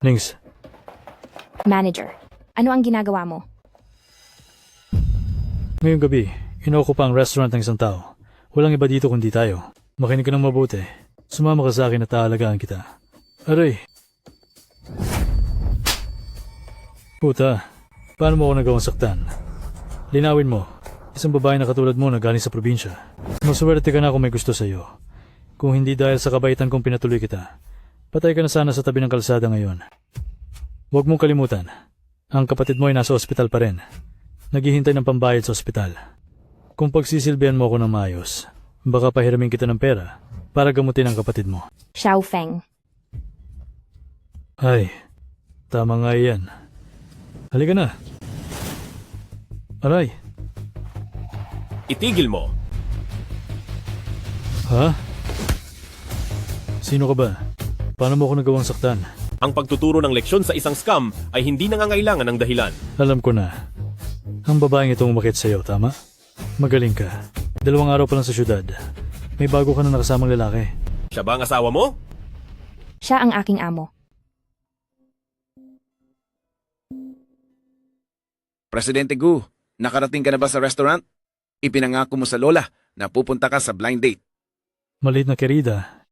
Nings, Manager, ano ang ginagawa mo? ngayong gabi, inuukupa ang restaurant ng isang tao. Walang iba dito kundi tayo. Makinig ka ng mabuti. Sumama ka sa akin at aalagaan kita. Aray! Puta, paano mo ako nagawang saktan? Linawin mo, isang babae na katulad mo na galing sa probinsya. Maswerte ka na kung may gusto sa'yo. Kung hindi dahil sa kabaitan kong pinatuloy kita, patay ka na sana sa tabi ng kalsada ngayon. Huwag mong kalimutan, ang kapatid mo ay nasa ospital pa rin. Naghihintay ng pambayad sa ospital. Kung pagsisilbihan mo ako ng maayos, baka pahiramin kita ng pera para gamutin ang kapatid mo. Xiao Feng. Ay, tama nga yan. Halika na. Aray, Itigil mo. ha? Sino ka ba? Paano mo ako nagawang saktan? Ang pagtuturo ng leksyon sa isang scam ay hindi nangangailangan ng dahilan. Alam ko na. Ang babaeng itong umakit sa'yo, tama? Magaling ka. 2 araw pa lang sa syudad. May bago ka na nakasamang lalaki. Siya ba ang asawa mo? Siya ang aking amo. Presidente Gu, nakarating ka na ba sa restaurant? Ipinangako mo sa lola na pupunta ka sa blind date. Maliit na kerida.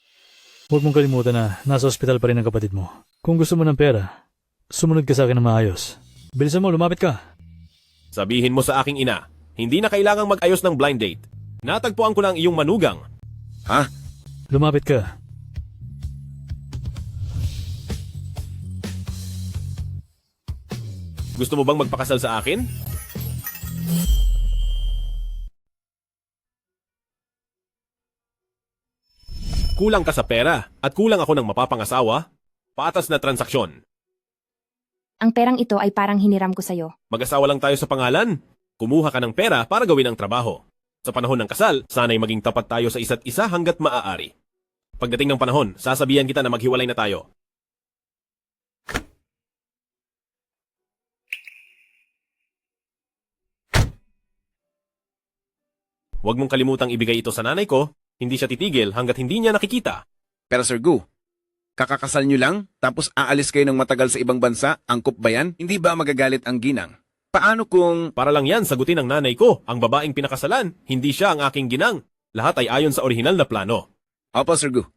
Huwag mong kalimutan na nasa ospital pa rin ang kapatid mo. Kung gusto mo ng pera, sumunod ka sa akin ng maayos. Bilisan mo, lumapit ka. Sabihin mo sa aking ina, hindi na kailangang mag-ayos ng blind date. Natagpuan ko lang iyong manugang. Ha? Lumapit ka. Gusto mo bang magpakasal sa akin? Kulang ka sa pera at kulang ako ng mapapangasawa? Patas na transaksyon. Ang perang ito ay parang hiniram ko sa'yo. Mag-asawa lang tayo sa pangalan. Kumuha ka ng pera para gawin ang trabaho. Sa panahon ng kasal, sana'y maging tapat tayo sa isa't isa hanggat maaari. Pagdating ng panahon, sasabihan kita na maghiwalay na tayo. Huwag mong kalimutang ibigay ito sa nanay ko. Hindi siya titigil hanggat hindi niya nakikita. Pero Sir Gu, kakakasal nyo lang tapos aalis kayo ng matagal sa ibang bansa, angkop ba yan? Hindi ba magagalit ang ginang? Paano kung... Para lang yan sagutin ng nanay ko, ang babaeng pinakasalan, hindi siya ang aking ginang. Lahat ay ayon sa orihinal na plano. Opo, Sir Gu.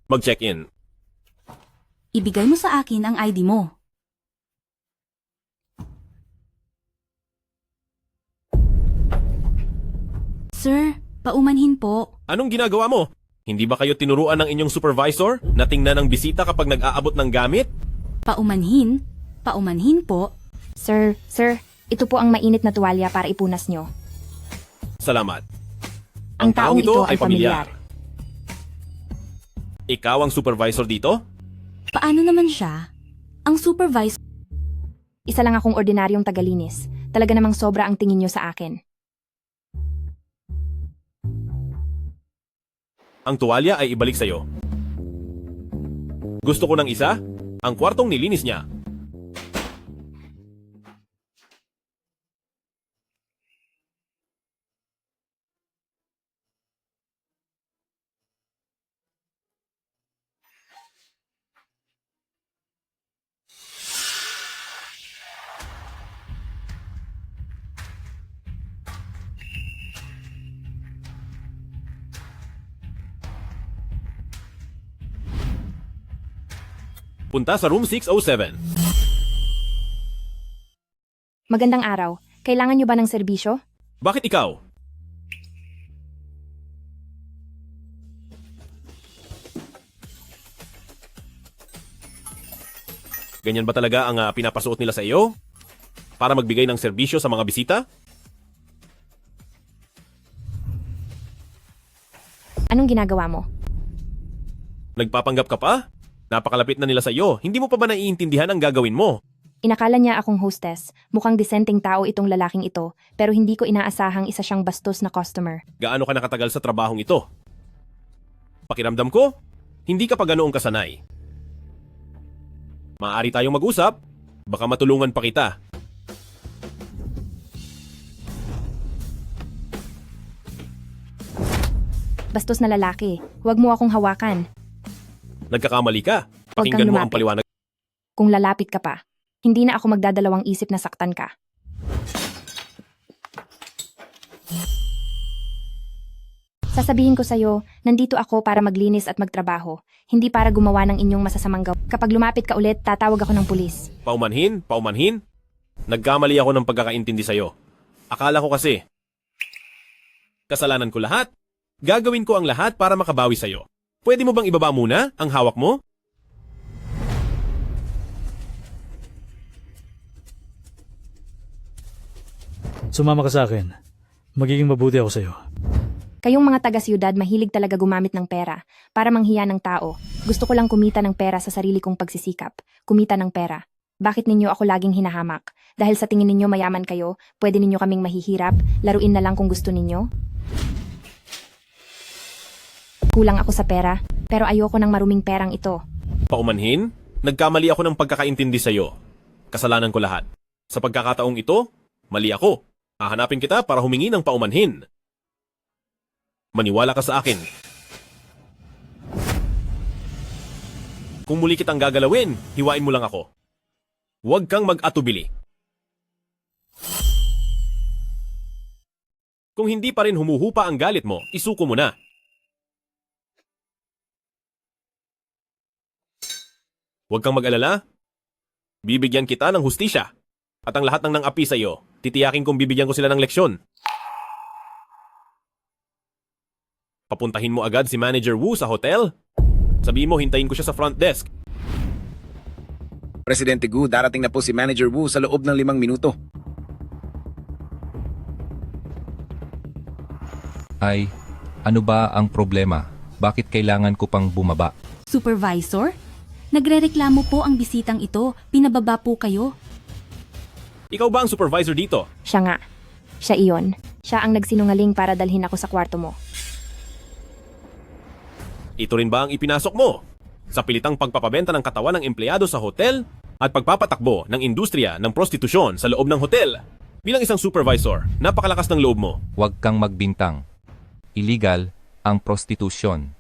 Mag-check-in. Ibigay mo sa akin ang ID mo. Sir, paumanhin po. Anong ginagawa mo? Hindi ba kayo tinuruan ng inyong supervisor na tingnan ang bisita kapag nag-aabot ng gamit? Paumanhin? Paumanhin po. Sir, ito po ang mainit na tuwalya para ipunas nyo. Salamat. Ang taong ito ay pamilyar. Ikaw ang supervisor dito? Paano naman siya? Ang supervisor. Isa lang akong ordinaryong tagalinis. Talaga namang sobra ang tingin nyo sa akin. Ang tuwalya ay ibalik sa'yo. Gusto ko ng isa? Ang kwartong nilinis niya. Punta sa room 607. Magandang araw. Kailangan nyo ba ng serbisyo? Bakit ikaw? Ganyan ba talaga ang pinapasuot nila sa iyo? Para magbigay ng serbisyo sa mga bisita? Anong ginagawa mo? Nagpapanggap ka pa? Napakalapit na nila sa iyo. Hindi mo pa ba naiintindihan ang gagawin mo? Inakala niya akong hostess. Mukhang disenteng tao itong lalaking ito, pero hindi ko inaasahang isa siyang bastos na customer. Gaano ka nakatagal sa trabahong ito? Pakiramdam ko, hindi ka pa ganoong kasanay. Maaari tayong mag-usap, baka matulungan pa kita. Bastos na lalaki. Huwag mo akong hawakan. Nagkakamali ka. Huwag Pakinggan kang mo ang lumapit. paliwanag. Kung lalapit ka pa, hindi na ako magdadalawang isip na saktan ka. Sasabihin ko sa'yo, nandito ako para maglinis at magtrabaho, hindi para gumawa ng inyong masasamang gaw. Kapag lumapit ka ulit, tatawag ako ng pulis. Paumanhin, paumanhin. Nagkamali ako ng pagkakaintindi sa'yo. Akala ko kasi, kasalanan ko lahat. Gagawin ko ang lahat para makabawi sa'yo. Pwede mo bang ibaba muna ang hawak mo? Sumama ka sa akin. Magiging mabuti ako sa'yo. Kayong mga taga-siyudad mahilig talaga gumamit ng pera para manghiya ng tao. Gusto ko lang kumita ng pera sa sarili kong pagsisikap. Kumita ng pera. Bakit ninyo ako laging hinahamak? Dahil sa tingin ninyo mayaman kayo, pwede ninyo kaming mahihirap, laruin na lang kung gusto ninyo? Kulang ako sa pera, pero ayoko ng maruming perang ito. Paumanhin? Nagkamali ako ng pagkakaintindi sa'yo. Kasalanan ko lahat. Sa pagkakataong ito, mali ako. Hahanapin kita para humingi ng paumanhin. Maniwala ka sa akin. Kung muli kitang gagalawin, hiwain mo lang ako. Huwag kang mag-atubili. Kung hindi pa rin humuhupa ang galit mo, isuko mo na. Huwag kang mag-alala. Bibigyan kita ng hustisya. At ang lahat ng nang-api sa iyo, titiyakin kong bibigyan ko sila ng leksyon. Papuntahin mo agad si Manager Wu sa hotel. Sabihin mo, hintayin ko siya sa front desk. Presidente Gu, darating na po si Manager Wu sa loob ng 5 minuto. Ay, ano ba ang problema? Bakit kailangan ko pang bumaba? Supervisor? Nagrereklamo po ang bisitang ito. Pinababa po kayo. Ikaw ba ang supervisor dito? Siya nga. Siya iyon. Siya ang nagsinungaling para dalhin ako sa kwarto mo. Ito rin ba ang ipinasok mo? Sa pilitang pagpapabenta ng katawan ng empleyado sa hotel at pagpapatakbo ng industriya ng prostitusyon sa loob ng hotel. Bilang isang supervisor, napakalakas ng loob mo. Huwag kang magbintang. Illegal ang prostitusyon.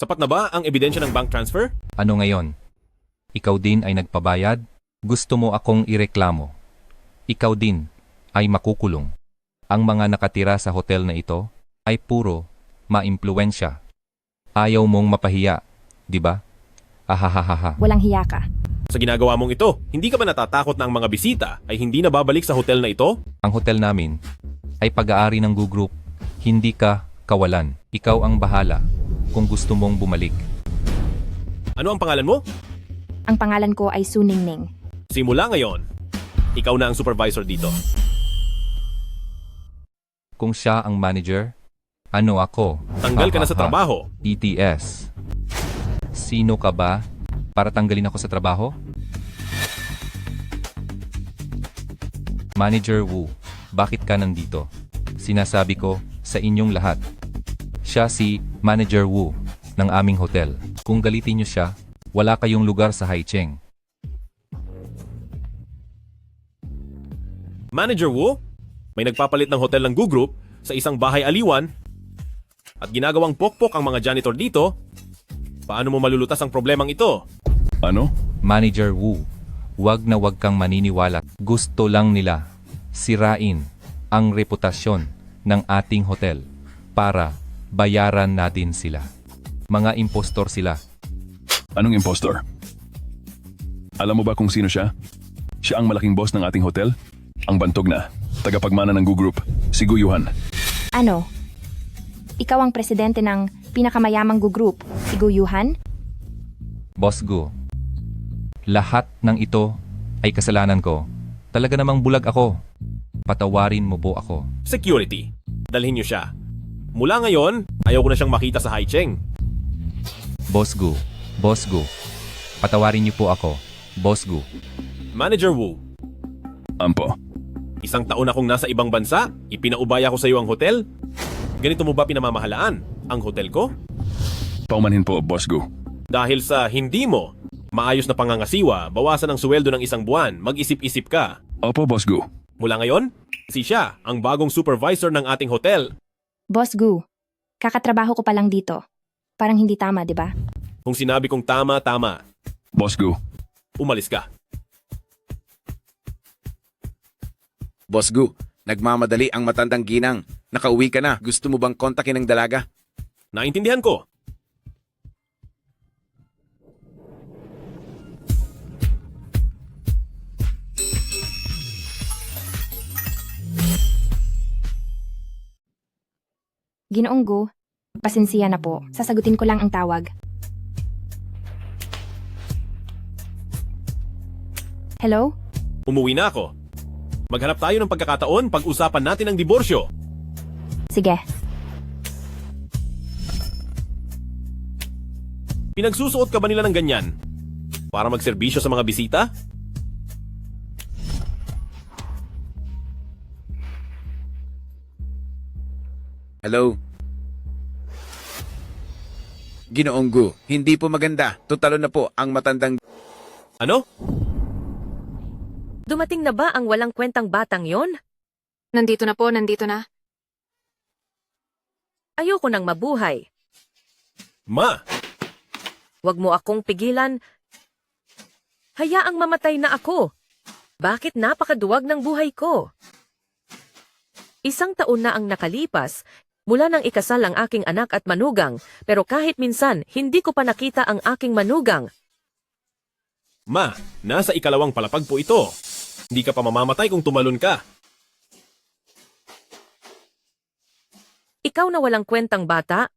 Sapat na ba ang ebidensya ng bank transfer? Ano ngayon? Ikaw din ay nagpabayad? Gusto mo akong ireklamo? Ikaw din ay makukulong. Ang mga nakatira sa hotel na ito ay puro maimpluwensya. Ayaw mong mapahiya, di ba? Ahahaha. Walang hiya ka. Sa ginagawa mong ito, hindi ka ba natatakot na ang mga bisita ay hindi na babalik sa hotel na ito? Ang hotel namin ay pag-aari ng Gu Group. Hindi ka kawalan. Ikaw ang bahala kung gusto mong bumalik. Ano ang pangalan mo? Ang pangalan ko ay Su Ningning. Simula ngayon, ikaw na ang supervisor dito. Kung siya ang manager, ano ako? Tanggal ka na sa Ahaha. trabaho. ETS. Sino ka ba para tanggalin ako sa trabaho? Manager Wu, bakit ka nandito? Sinasabi ko sa inyong lahat. Siya si Manager Wu ng aming hotel. Kung galitin niyo siya, wala kayong lugar sa Haicheng. Manager Wu, may nagpapalit ng hotel ng Gu Group sa isang bahay aliwan at ginagawang pokpok ang mga janitor dito. Paano mo malulutas ang problemang ito? Ano? Manager Wu, wag na wag kang maniniwala. Gusto lang nila sirain ang reputasyon ng ating hotel para bayaran natin sila. Mga impostor sila. Anong impostor? Alam mo ba kung sino siya? Siya ang malaking boss ng ating hotel? Ang bantog na, tagapagmana ng Gu Group, si Gu Yuhan. Ano? Ikaw ang presidente ng pinakamayamang Gu Group, si Gu Yuhan? Boss Gu, lahat ng ito ay kasalanan ko. Talaga namang bulag ako. Patawarin mo po ako. Security. Dalhin niyo siya. Mula ngayon, ayaw ko na siyang makita sa Haicheng. Boss Gu, patawarin niyo po ako. Boss Gu, Manager Wu, Ampo. isang taon akong nasa ibang bansa, ipinaubaya ko sa iyo ang hotel. Ganito mo ba pinamamahalaan ang hotel ko? Paumanhin po, Boss Gu. Dahil sa hindi mo maayos na pangangasiwa, bawasan ang sweldo ng isang buwan, mag-isip-isip ka. Opo, Boss Gu. Mula ngayon, siya ang bagong supervisor ng ating hotel. Boss Gu, kakatrabaho ko pa lang dito. Parang hindi tama, di ba? Kung sinabi kong tama, tama. Boss Gu. Umalis ka. Boss Gu, nagmamadali ang matandang ginang. Nakauwi ka na. Gusto mo bang kontakin ng dalaga? Naintindihan ko. Ginoong Gu, pasensiya na po. Sasagutin ko lang ang tawag. Hello? Umuwi na ako. Maghanap tayo ng pagkakataon, pag-usapan natin ang diborsyo. Sige. Pinagsusuot ka ba nila ng ganyan? Para magserbisyo sa mga bisita? Hello? Ginoong Gu, hindi po maganda. Tutalo na po ang matandang... Ano? Dumating na ba ang walang kwentang batang yon? Nandito na po, nandito na. Ayoko nang mabuhay. Ma! Huwag mo akong pigilan. Hayaang mamatay na ako. Bakit napakaduwag ng buhay ko? 1 taon na ang nakalipas, mula nang ikasal ang aking anak at manugang, pero kahit minsan, hindi ko pa nakita ang aking manugang. Ma, nasa 2 palapag po ito. Hindi ka pa mamamatay kung tumalon ka. Ikaw na walang kwentang bata?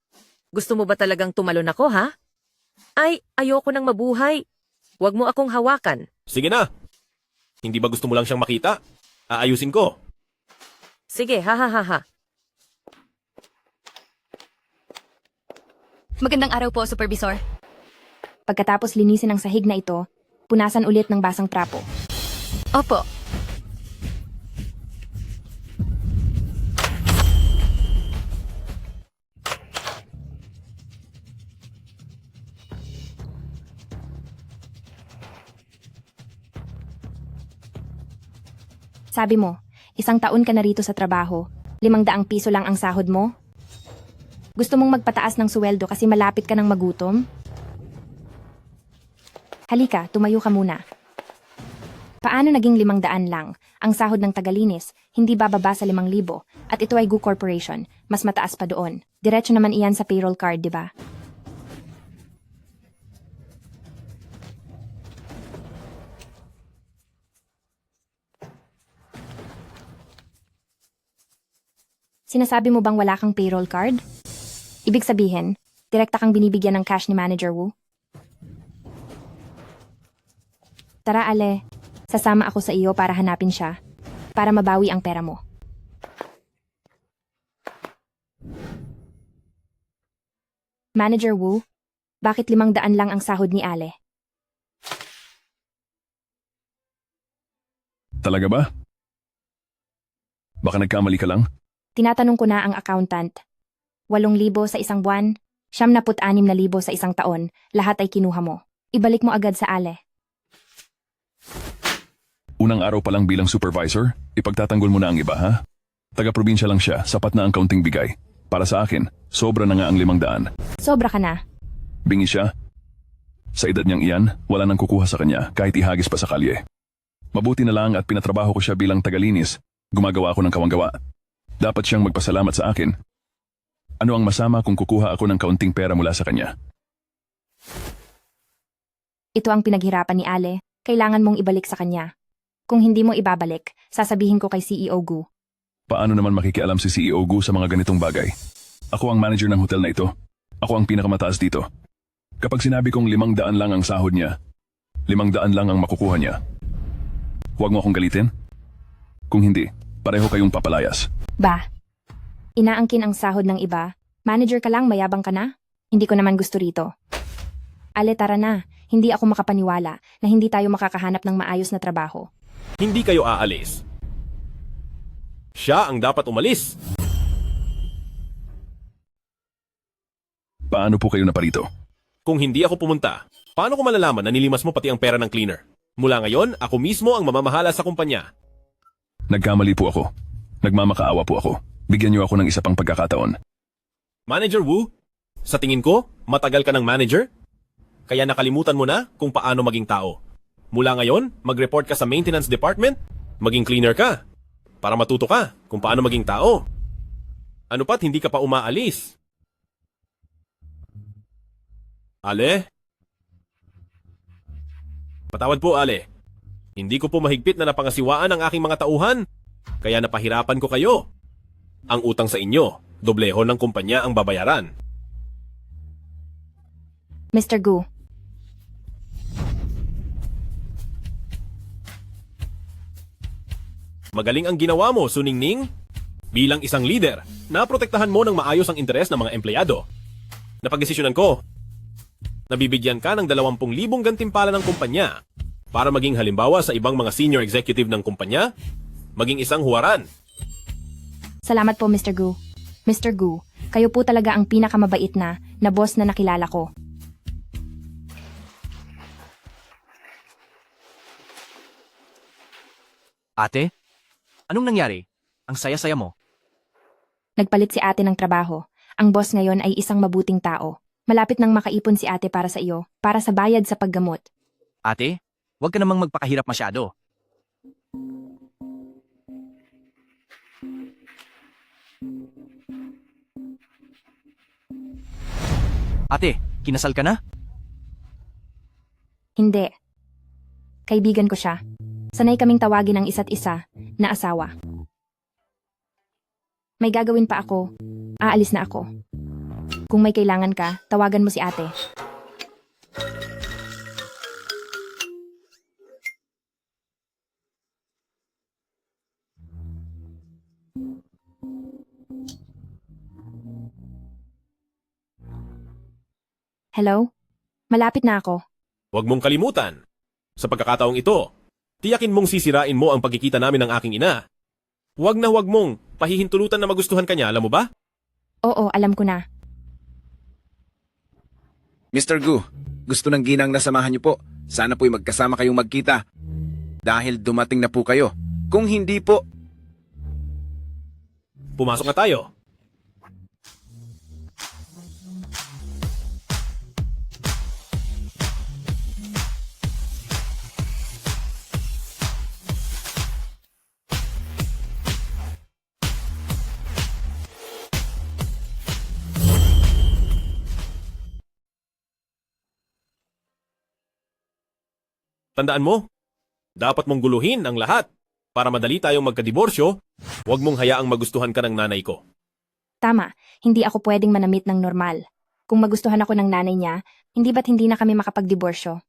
Gusto mo ba talagang tumalon ako, ha? Ay, ayoko nang mabuhay. Huwag mo akong hawakan. Sige na. Hindi ba gusto mo lang siyang makita? Aayusin ko. Sige, ha ha ha ha. Magandang araw po, Supervisor. Pagkatapos linisin ang sahig na ito, punasan ulit ng basang trapo. Opo. Sabi mo, 1 taon ka na rito sa trabaho, 500 piso lang ang sahod mo? Gusto mong magpataas ng suweldo kasi malapit ka ng magutom? Halika, tumayo ka muna. Paano naging 500 lang? Ang sahod ng tagalinis, hindi bababa sa 5,000 at ito ay Gu Corporation, mas mataas pa doon. Diretso naman iyan sa payroll card, di ba? Sinasabi mo bang wala kang payroll card? Ibig sabihin, direkta kang binibigyan ng cash ni Manager Wu? Tara, Ale. Sasama ako sa iyo para hanapin siya. Para mabawi ang pera mo. Manager Wu, bakit 500 lang ang sahod ni Ale? Talaga ba? Baka nagkamali ka lang? Tinatanong ko na ang accountant. 8,000 sa 1 buwan, 76,000 sa 1 taon, lahat ay kinuha mo. Ibalik mo agad sa Ale. Unang araw pa lang bilang supervisor, ipagtatanggol mo na ang iba, ha? Taga-probinsya lang siya, sapat na ang kaunting bigay. Para sa akin, sobra na nga ang 500. Sobra ka na. Bingi siya. Sa edad niyang iyan, wala nang kukuha sa kanya kahit ihagis pa sa kalye. Mabuti na lang at pinatrabaho ko siya bilang tagalinis. Gumagawa ako ng kawanggawa. Dapat siyang magpasalamat sa akin. Ano ang masama kung kukuha ako ng kaunting pera mula sa kanya? Ito ang pinaghirapan ni Ale. Kailangan mong ibalik sa kanya. Kung hindi mo ibabalik, sasabihin ko kay CEO Gu. Paano naman makikialam si CEO Gu sa mga ganitong bagay? Ako ang manager ng hotel na ito. Ako ang pinakamataas dito. Kapag sinabi kong 500 lang ang sahod niya, 500 lang ang makukuha niya. Huwag mo akong galitin. Kung hindi, pareho kayong papalayas. Ba? Inaangkin ang sahod ng iba? Manager ka lang, mayabang ka na? Hindi ko naman gusto rito. Ale, tara na. Hindi ako makapaniwala na hindi tayo makakahanap ng maayos na trabaho. Hindi kayo aalis. Siya ang dapat umalis. Paano po kayo naparito? Kung hindi ako pumunta, paano ko malalaman na nilimas mo pati ang pera ng cleaner? Mula ngayon, ako mismo ang mamamahala sa kumpanya. Nagkamali po ako. Nagmamakaawa po ako. Bigyan niyo ako ng isa pang pagkakataon. Manager Wu, sa tingin ko, matagal ka ng manager? Kaya nakalimutan mo na kung paano maging tao. Mula ngayon, mag-report ka sa maintenance department, maging cleaner ka, para matuto ka kung paano maging tao. Ano pa't hindi ka pa umaalis? Ale? Patawad po, Ale. Hindi ko po mahigpit na napangasiwaan ang aking mga tauhan, kaya napahirapan ko kayo. Ang utang sa inyo, dobleho ng kumpanya ang babayaran. Mr. Gu, Magaling ang ginawa mo, Suningning. Bilang isang leader, naprotektahan mo ng maayos ang interes ng mga empleyado. Napagdesisyonan ko, nabibigyan ka ng 20,000 gantimpala ng kumpanya para maging halimbawa sa ibang mga senior executive ng kumpanya, maging isang huwaran. salamat po Mr. Gu. Mr. Gu, kayo po talaga ang pinakamabait na boss na nakilala ko. Ate, anong nangyari? Ang saya-saya mo. Nagpalit si ate ng trabaho. Ang boss ngayon ay isang mabuting tao. Malapit nang makaipon si ate para sa iyo, para sa bayad sa paggamot. Ate, huwag ka namang magpakahirap masyado. Ate, kinasal ka na? Hindi. Kaibigan ko siya. Sanay kaming tawagin ang isa't isa na asawa. May gagawin pa ako. Aalis na ako. Kung may kailangan ka, tawagan mo si ate. Hello? Malapit na ako. Huwag mong kalimutan. Sa pagkakataong ito, tiyakin mong sisirain mo ang pagkikita namin ng aking ina. Huwag na huwag mong pahihintulutan na magustuhan ka niya, alam mo ba? Oo, alam ko na. Mr. Gu, gusto ng ginang na samahan niyo po. Sana po'y magkasama kayong magkita. Dahil dumating na po kayo. Kung hindi po, Pumasok na tayo. Tandaan mo, dapat mong guluhin ang lahat para madali tayong magkadiborsyo. Huwag mong hayaang magustuhan ka ng nanay ko. Tama, hindi ako pwedeng manamit ng normal. Kung magustuhan ako ng nanay niya, hindi ba't hindi na kami makapagdiborsyo?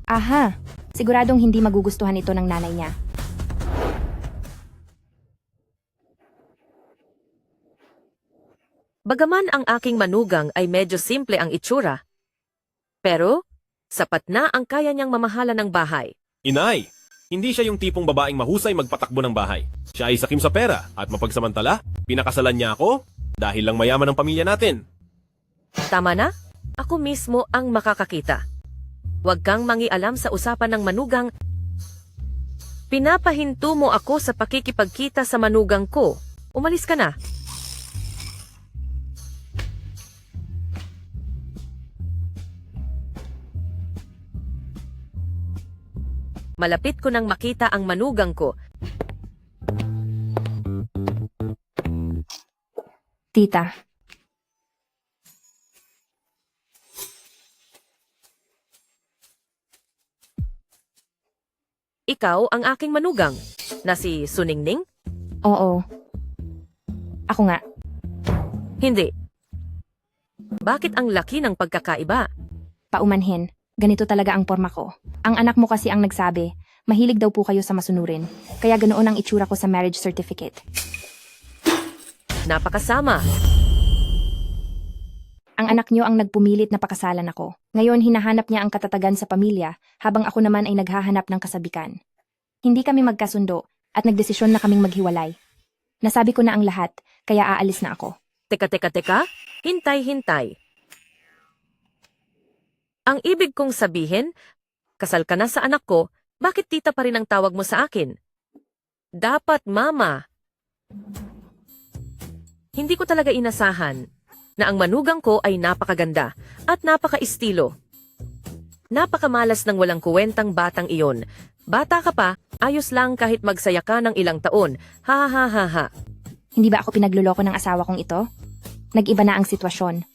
Aha, siguradong hindi magugustuhan ito ng nanay niya. Bagaman ang aking manugang ay medyo simple ang itsura, pero sapat na ang kaya niyang mamahala ng bahay. Inay, hindi siya yung tipong babaeng mahusay magpatakbo ng bahay. Siya ay sakim sa pera at mapagsamantala, pinakasalan niya ako dahil lang mayaman ang pamilya natin. Tama na? Ako mismo ang makakakita. Huwag kang mangialam sa usapan ng manugang. Pinapahinto mo ako sa pakikipagkita sa manugang ko. Umalis ka na. Malapit ko nang makita ang manugang ko. Tita, Ikaw ang aking manugang, na si Suningning? oo. Ako nga. Hindi. Bakit ang laki ng pagkakaiba? Paumanhin, ganito talaga ang porma ko. Ang anak mo kasi ang nagsabi, Mahilig daw po kayo sa masunurin, kaya ganoon ang itsura ko sa marriage certificate. Napakasama. Ang anak niyo ang nagpumilit na pakasalan ako. Ngayon hinahanap niya ang katatagan sa pamilya, habang ako naman ay naghahanap ng kasabikan. Hindi kami magkasundo, at nagdesisyon na kaming maghiwalay. Nasabi ko na ang lahat, kaya aalis na ako. Teka. Hintay. Ang ibig kong sabihin, kasal ka na sa anak ko, bakit tita pa rin ang tawag mo sa akin? Dapat mama. Hindi ko talaga inasahan na ang manugang ko ay napakaganda at napaka-estilo. Napakamalas ng walang kuwentang batang iyon. Bata ka pa, ayos lang kahit magsaya ka ng ilang taon. Ha ha ha ha. Hindi ba ako pinagluloko ng asawa kong ito? Nag-iba na ang sitwasyon.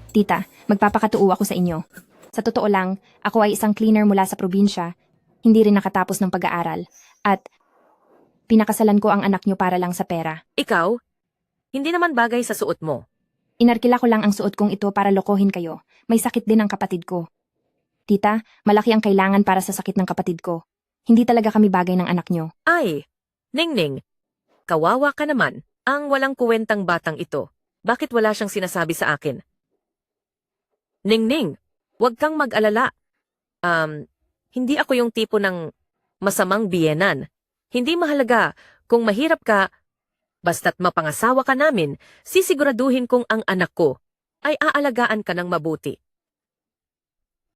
Tita, magpapakatuo ako sa inyo. Sa totoo lang, ako ay isang cleaner mula sa probinsya, hindi rin nakatapos ng pag-aaral, at pinakasalan ko ang anak niyo para lang sa pera. Ikaw, hindi naman bagay sa suot mo. Inarkila ko lang ang suot kong ito para lokohin kayo. May sakit din ang kapatid ko. Tita, malaki ang kailangan para sa sakit ng kapatid ko. Hindi talaga kami bagay ng anak niyo. Ay, Ningning, kawawa ka naman. Ang walang kuwentang batang ito. Bakit wala siyang sinasabi sa akin? Ningning, huwag kang mag-alala. Hindi ako yung tipo ng masamang biyenan. Hindi mahalaga kung mahirap ka, basta't mapangasawa ka namin, sisiguraduhin kong ang anak ko ay aalagaan ka ng mabuti.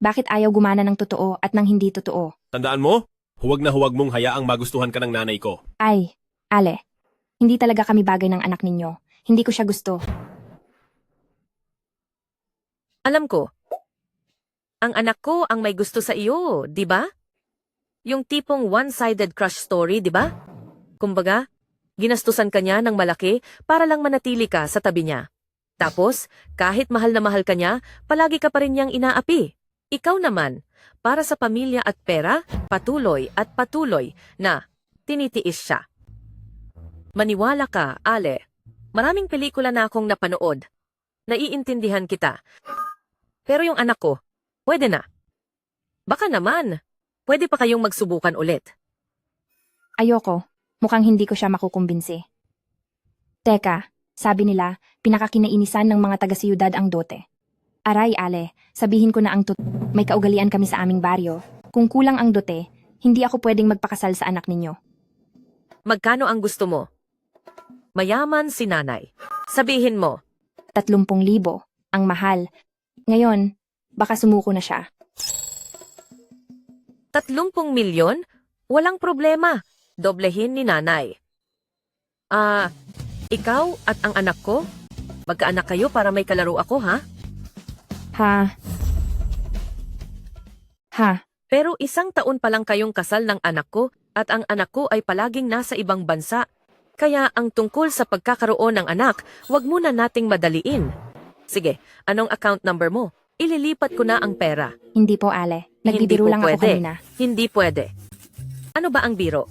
Bakit ayaw gumana ng totoo at ng hindi totoo? Tandaan mo, huwag na huwag mong hayaang magustuhan ka ng nanay ko. Ay, Ale, hindi talaga kami bagay ng anak ninyo. Hindi ko siya gusto. Alam ko, ang anak ko ang may gusto sa iyo, di ba? Yung tipong one-sided crush story, di ba? Kumbaga, ginastusan ka niya ng malaki para lang manatili ka sa tabi niya. Tapos, kahit mahal na mahal ka niya, palagi ka pa rin niyang inaapi. Ikaw naman, para sa pamilya at pera, patuloy na tinitiis siya. Maniwala ka, Ale. Maraming pelikula na akong napanood. Naiintindihan kita. Pero yung anak ko, pwede na. Baka naman, pwede pa kayong magsubukan ulit. Ayoko. Mukhang hindi ko siya makukumbinsi. Teka, sabi nila, pinakakinainisan ng mga taga-siyudad ang dote. Aray, Ale, sabihin ko na ang may kaugalian kami sa aming baryo. Kung kulang ang dote, hindi ako pwedeng magpakasal sa anak ninyo. Magkano ang gusto mo? Mayaman si nanay. Sabihin mo, 30,000 ang mahal. Ngayon, baka sumuko na siya. 30 milyon? Walang problema. Doblehin ni nanay. Ikaw at ang anak ko? Magkaanak kayo para may kalaro ako, ha? Ha? Pero 1 taon pa lang kayong kasal ng anak ko at ang anak ko ay palaging nasa ibang bansa. Kaya ang tungkol sa pagkakaroon ng anak, wag muna nating madaliin. Sige, anong account number mo? Ililipat ko na ang pera. Hindi po, Ale. Nagbibiro lang ako kanina. Hindi pwede. Ano ba ang biro?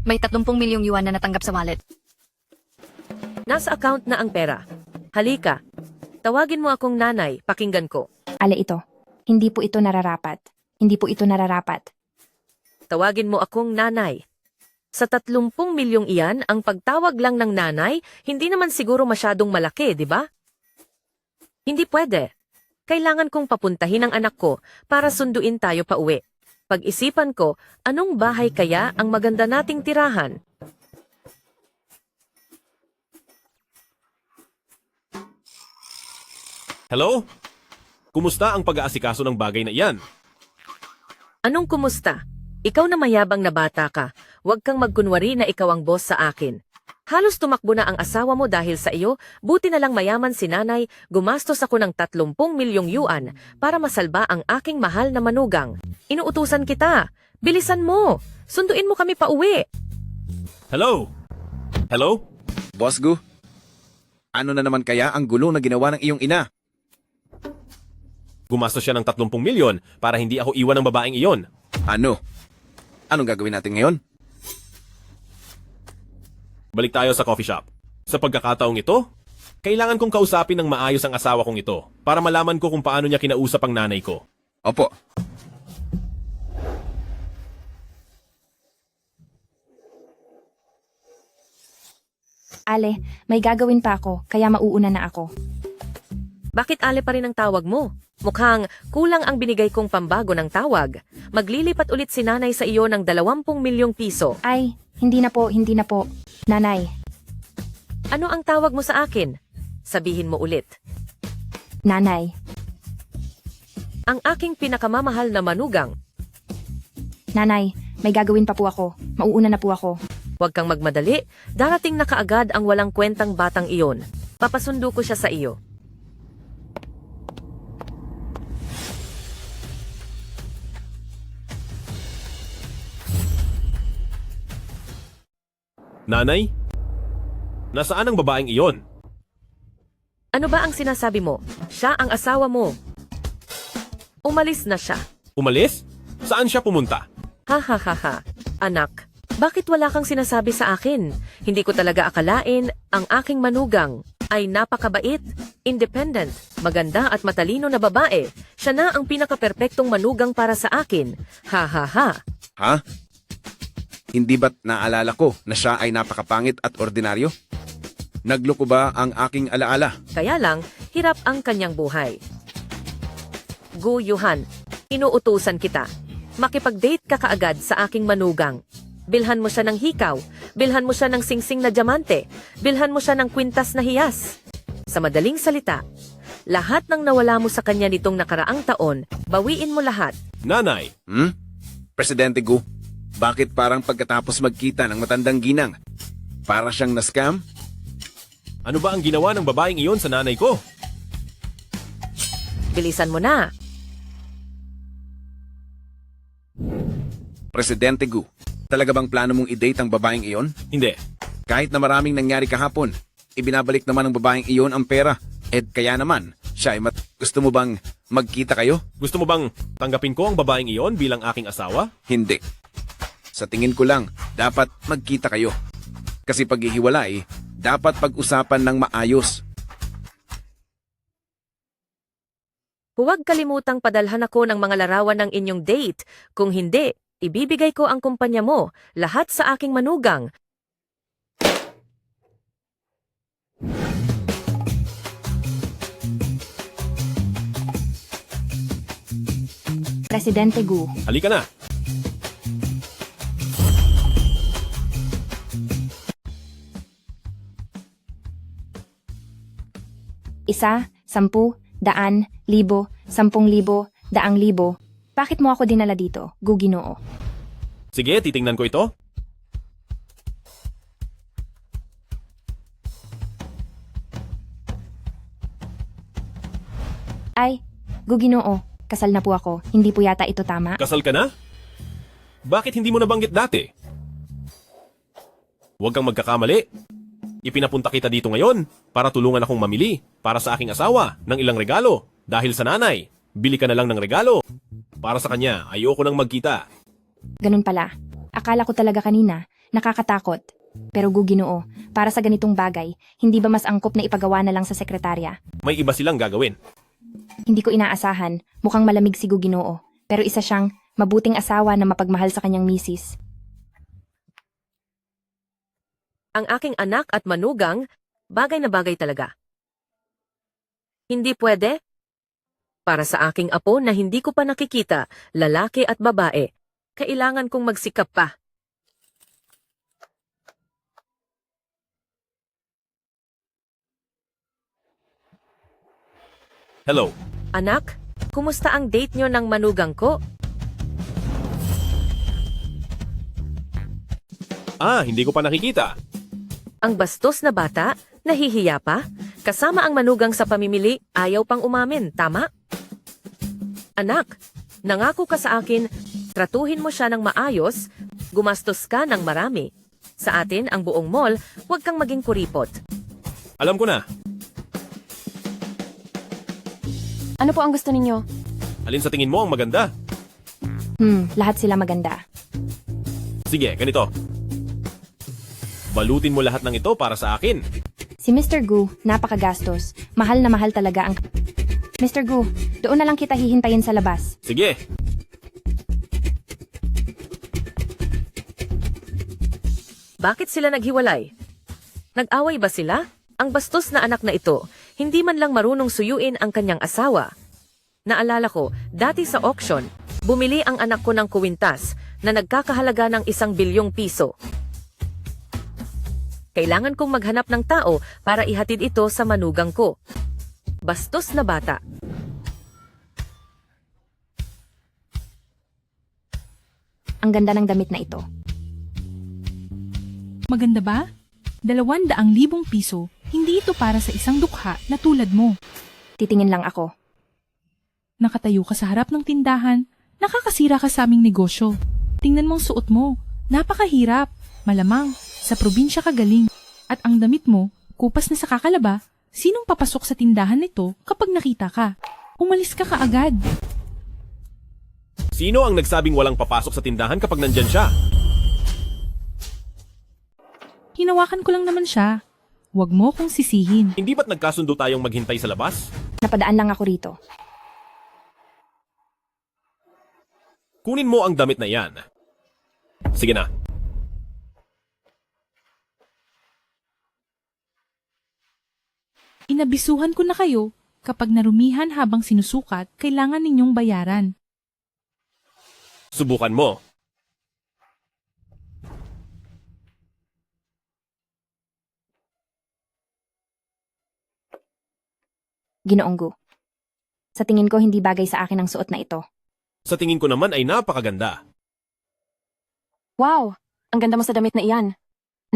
May 30 milyong yuan na natanggap sa wallet. Nasa account na ang pera. Halika. Tawagin mo akong nanay, pakinggan ko. Ale, ito. Hindi po ito nararapat. Hindi po ito nararapat. Tawagin mo akong nanay. Sa 30 milyong iyan, ang pagtawag lang ng nanay, hindi naman siguro masyadong malaki, di ba? Hindi pwede. Kailangan kong papuntahin ang anak ko para sunduin tayo pa uwi. Pag-isipan ko, anong bahay kaya ang maganda nating tirahan? Hello? Kumusta ang pag-aasikaso ng bagay na iyan? Anong kumusta? Ikaw na mayabang na bata ka, huwag kang magkunwari na ikaw ang boss sa akin. Halos tumakbo na ang asawa mo dahil sa iyo, buti na lang mayaman si nanay, gumastos ako ng 30 milyong yuan para masalba ang aking mahal na manugang. Inuutusan kita, bilisan mo, sunduin mo kami pa uwi. Hello? Hello? Boss Gu, ano na naman kaya ang gulo na ginawa ng iyong ina? Gumastos siya ng 30 milyon para hindi ako iwan ng babaeng iyon. Ano? Anong gagawin natin ngayon? Balik tayo sa coffee shop. Sa pagkakataong ito, kailangan kong kausapin ng maayos ang asawa kong ito para malaman ko kung paano niya kinausap ang nanay ko. Opo. Ale, may gagawin pa ako, kaya mauuna na ako. Bakit Ale pa rin ang tawag mo? Mukhang kulang ang binigay kong pambago ng tawag. Maglilipat ulit si nanay sa iyo ng 20 milyong piso. Ay, hindi na po. Nanay, Ano ang tawag mo sa akin? Sabihin mo ulit. nanay, Ang aking pinakamamahal na manugang. nanay, may gagawin pa po ako. Mauuna na po ako. Huwag kang magmadali. Darating na kaagad ang walang kwentang batang iyon. Papasundo ko siya sa iyo. Nanay? Nasaan ang babaeng iyon? Ano ba ang sinasabi mo? Siya ang asawa mo. Umalis na siya. Umalis? Saan siya pumunta? Ha ha ha ha. Anak, bakit wala kang sinasabi sa akin? Hindi ko talaga akalain ang aking manugang ay napakabait, independent, maganda at matalino na babae. Siya na ang pinaka-perpektong manugang para sa akin. Ha ha ha. Ha? Hindi ba't naalala ko na siya ay napakapangit at ordinaryo? Nagloko ba ang aking alaala? Kaya lang, hirap ang kanyang buhay. Guyuhan, inuutusan kita. Makipag-date ka kaagad sa aking manugang. Bilhan mo siya ng hikaw, bilhan mo siya ng singsing na diamante, bilhan mo siya ng kwintas na hiyas. Sa madaling salita, lahat ng nawala mo sa kanya nitong nakaraang taon, bawiin mo lahat. Nanay, Presidente Gu, bakit parang pagkatapos magkita ng matandang ginang, para siyang na-scam? ano ba ang ginawa ng babaeng iyon sa nanay ko? Bilisan mo na. Presidente Gu, talaga bang plano mong i-date ang babaeng iyon? Hindi. Kahit na maraming nangyari kahapon, ibinabalik naman ng babaeng iyon ang pera. At kaya naman, siya ay gusto mo bang magkita kayo? Gusto mo bang tanggapin ko ang babaeng iyon bilang aking asawa? Hindi. Sa tingin ko lang, dapat magkita kayo. Kasi paghihiwalay, dapat pag-usapan ng maayos. Huwag kalimutang padalhan ako ng mga larawan ng inyong date. Kung hindi, ibibigay ko ang kumpanya mo, lahat sa aking manugang. Presidente Gu, Halika na. isa, 10, 100, 1,000, 10,000, 100,000. Bakit mo ako dinala dito, Gu Ginoo? Sige, titingnan ko ito. Ay, Gu Ginoo, kasal na po ako. Hindi po yata ito tama. Kasal ka na? Bakit hindi mo nabanggit dati? Huwag kang magkakamali. Ipinapunta kita dito ngayon para tulungan akong mamili para sa aking asawa ng ilang regalo. Dahil sa nanay, bili ka na lang ng regalo. Para sa kanya, ayoko nang magkita. Ganun pala. Akala ko talaga kanina, nakakatakot. Pero Gu Ginoo, para sa ganitong bagay, hindi ba mas angkop na ipagawa na lang sa sekretarya? May iba silang gagawin. Hindi ko inaasahan, mukhang malamig si Gu Ginoo. Pero isa siyang mabuting asawa na mapagmahal sa kanyang misis. Ang aking anak at manugang, bagay na bagay talaga. Hindi pwede? Para sa aking apo na hindi ko pa nakikita, lalaki at babae, kailangan kong magsikap pa. Hello. Anak, kumusta ang date nyo ng manugang ko? Hindi ko pa nakikita. Ang bastos na bata, nahihiya pa? Kasama ang manugang sa pamimili, ayaw pang umamin, tama? Anak, nangako ka sa akin, tratuhin mo siya ng maayos, gumastos ka ng marami. Sa atin, ang buong mall, huwag kang maging kuripot. Alam ko na. Ano po ang gusto ninyo? Alin sa tingin mo ang maganda? Lahat sila maganda. Sige, ganito. Balutin mo lahat ng ito para sa akin. Si Mr. Gu, napakagastos. Mahal na mahal talaga ang... Mr. Gu, doon na lang kita hihintayin sa labas. Sige. Bakit sila naghiwalay? Nag-away ba sila? Ang bastos na anak na ito, hindi man lang marunong suyuin ang kanyang asawa. Naalala ko, dati sa auction, bumili ang anak ko ng kuwintas na nagkakahalaga ng 1 bilyong piso. Kailangan kong maghanap ng tao para ihatid ito sa manugang ko. Bastos na bata. Ang ganda ng damit na ito. Maganda ba? 200,000 piso, hindi ito para sa isang dukha na tulad mo. Titingin lang ako. Nakatayo ka sa harap ng tindahan, nakakasira ka sa aming negosyo. Tingnan mong suot mo, napakahirap. Malamang, sa probinsya ka galing. At ang damit mo, kupas na sa kakalaba, sinong papasok sa tindahan nito kapag nakita ka? Umalis ka kaagad. Sino ang nagsabing walang papasok sa tindahan kapag nandyan siya? Hinawakan ko lang naman siya. Huwag mo kong sisihin. Hindi ba't nagkasundo tayong maghintay sa labas? Napadaan lang ako rito. Kunin mo ang damit na yan. Sige na. Inabisuhan ko na kayo, kapag narumihan habang sinusukat, kailangan ninyong bayaran. Subukan mo. Ginoong Gu. Sa tingin ko hindi bagay sa akin ang suot na ito. Sa tingin ko naman ay napakaganda. Wow! Ang ganda mo sa damit na iyan.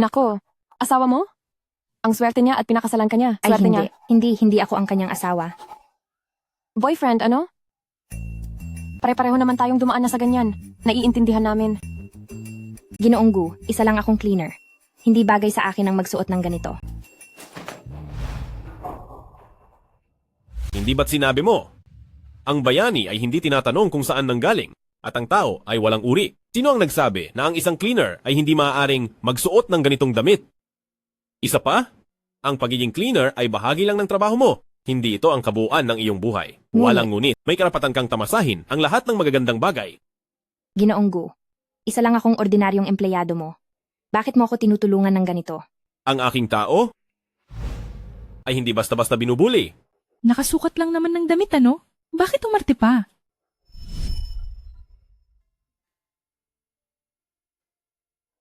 Nako, asawa mo? Ang swerte niya at pinakasalan ka niya. Ay Swerte hindi. niya. Hindi ako ang kanyang asawa. Boyfriend, ano? Pare-pareho naman tayong dumaan na sa ganyan. Naiintindihan namin. Ginoong Gu, isa lang akong cleaner. Hindi bagay sa akin ang magsuot ng ganito. Hindi ba't sinabi mo? Ang bayani ay hindi tinatanong kung saan nanggaling at ang tao ay walang uri. Sino ang nagsabi na ang isang cleaner ay hindi maaaring magsuot ng ganitong damit? Isa pa, ang pagiging cleaner ay bahagi lang ng trabaho mo. Hindi ito ang kabuuan ng iyong buhay. Walang ngunit, may karapatan kang tamasahin ang lahat ng magagandang bagay. Ginoong Gu, isa lang akong ordinaryong empleyado mo. Bakit mo ako tinutulungan ng ganito? Ang aking tao ay hindi basta-basta binubuli. Nakasukat lang naman ng damit, ano? Bakit umarte pa?